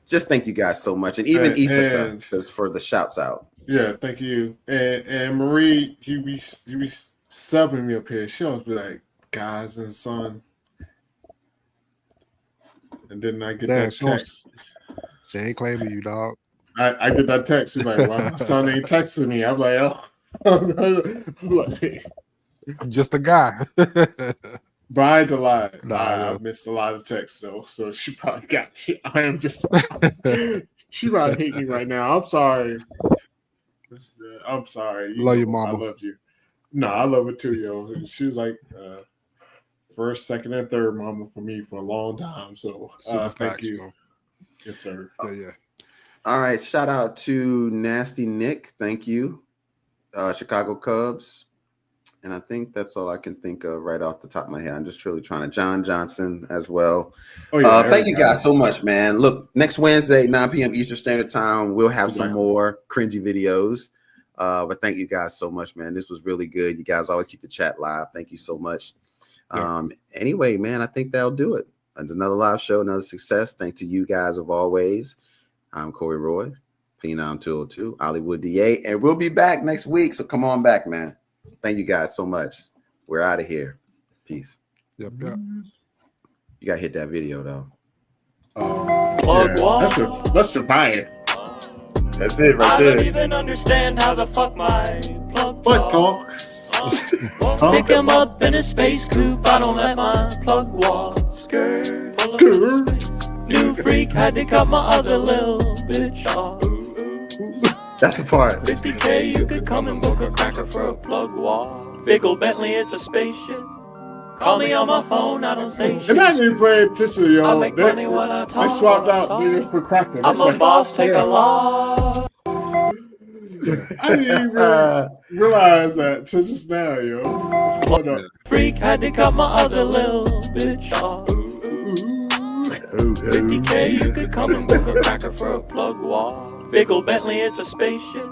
Just thank you guys so much, and even Issa because for the shouts out. Yeah, thank you. And Marie, you be subbing me up here. She always be like, "Guys and son," and then I get that text. She ain't claiming you, dog. I get that text. She's like, "Well, my son ain't texting me." I'm like, "Oh." Just a guy. But I ain't to lie. I missed a lot of texts though, so she probably got me. I am just. She probably hate me right now. I'm sorry. I'm sorry. Love your mama. I love you. No, I love her too, yo. She was like first, second, and third mama for me for a long time. So thank you. Yo. Yes, sir. Yeah. All right. Shout out to Nasty Nick. Thank you. Chicago Cubs. And I think that's all I can think of right off the top of my head. I'm just really trying to. John Johnson as well. Oh, yeah, thank you guys so much, man. Look, next Wednesday, 9 p.m. Eastern Standard Time, we'll have some more cringy videos. But thank you guys so much, man. This was really good. You guys always keep the chat live. Thank you so much. Yeah. Anyway, man, I think that'll do it. It's another live show, another success. Thanks to you guys of always. I'm Corey Roy, Phenom 202, Hollywood DA, and we'll be back next week. So come on back, man. Thank you guys so much. We're out of here. Peace. Yep. You gotta hit that video though. That's your buyer. That's it right there. I don't even understand how the fuck my plug talks. Pick him up in a space coupe. I don't let my plug walk. Skirt. New freak had to cut my other little bitch off. That's the part. 50K, you could come and book a cracker for a plug walk. Big ol' Bentley, it's a spaceship. Call me on my phone, I don't say shit. And I didn't play attention, yo. I make money when I talk. They swapped out niggas for cracker. I'm a boss, take a loss. I didn't even realize that till just now, yo. Freak had to cut my other little bitch off. 50K, you could come and book a cracker for a plug walk. Big ol' Bentley, it's a spaceship.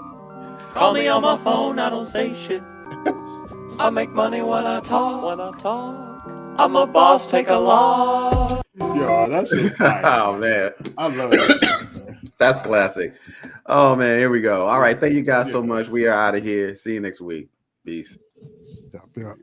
Call me on my phone, I don't say shit. I make money when I talk. I'm a boss, take a loss. Yo, that's just fire. Oh, man. I love it. That's classic. Oh, man, here we go. All right, thank you guys so much. We are out of here. See you next week. Peace. Yeah.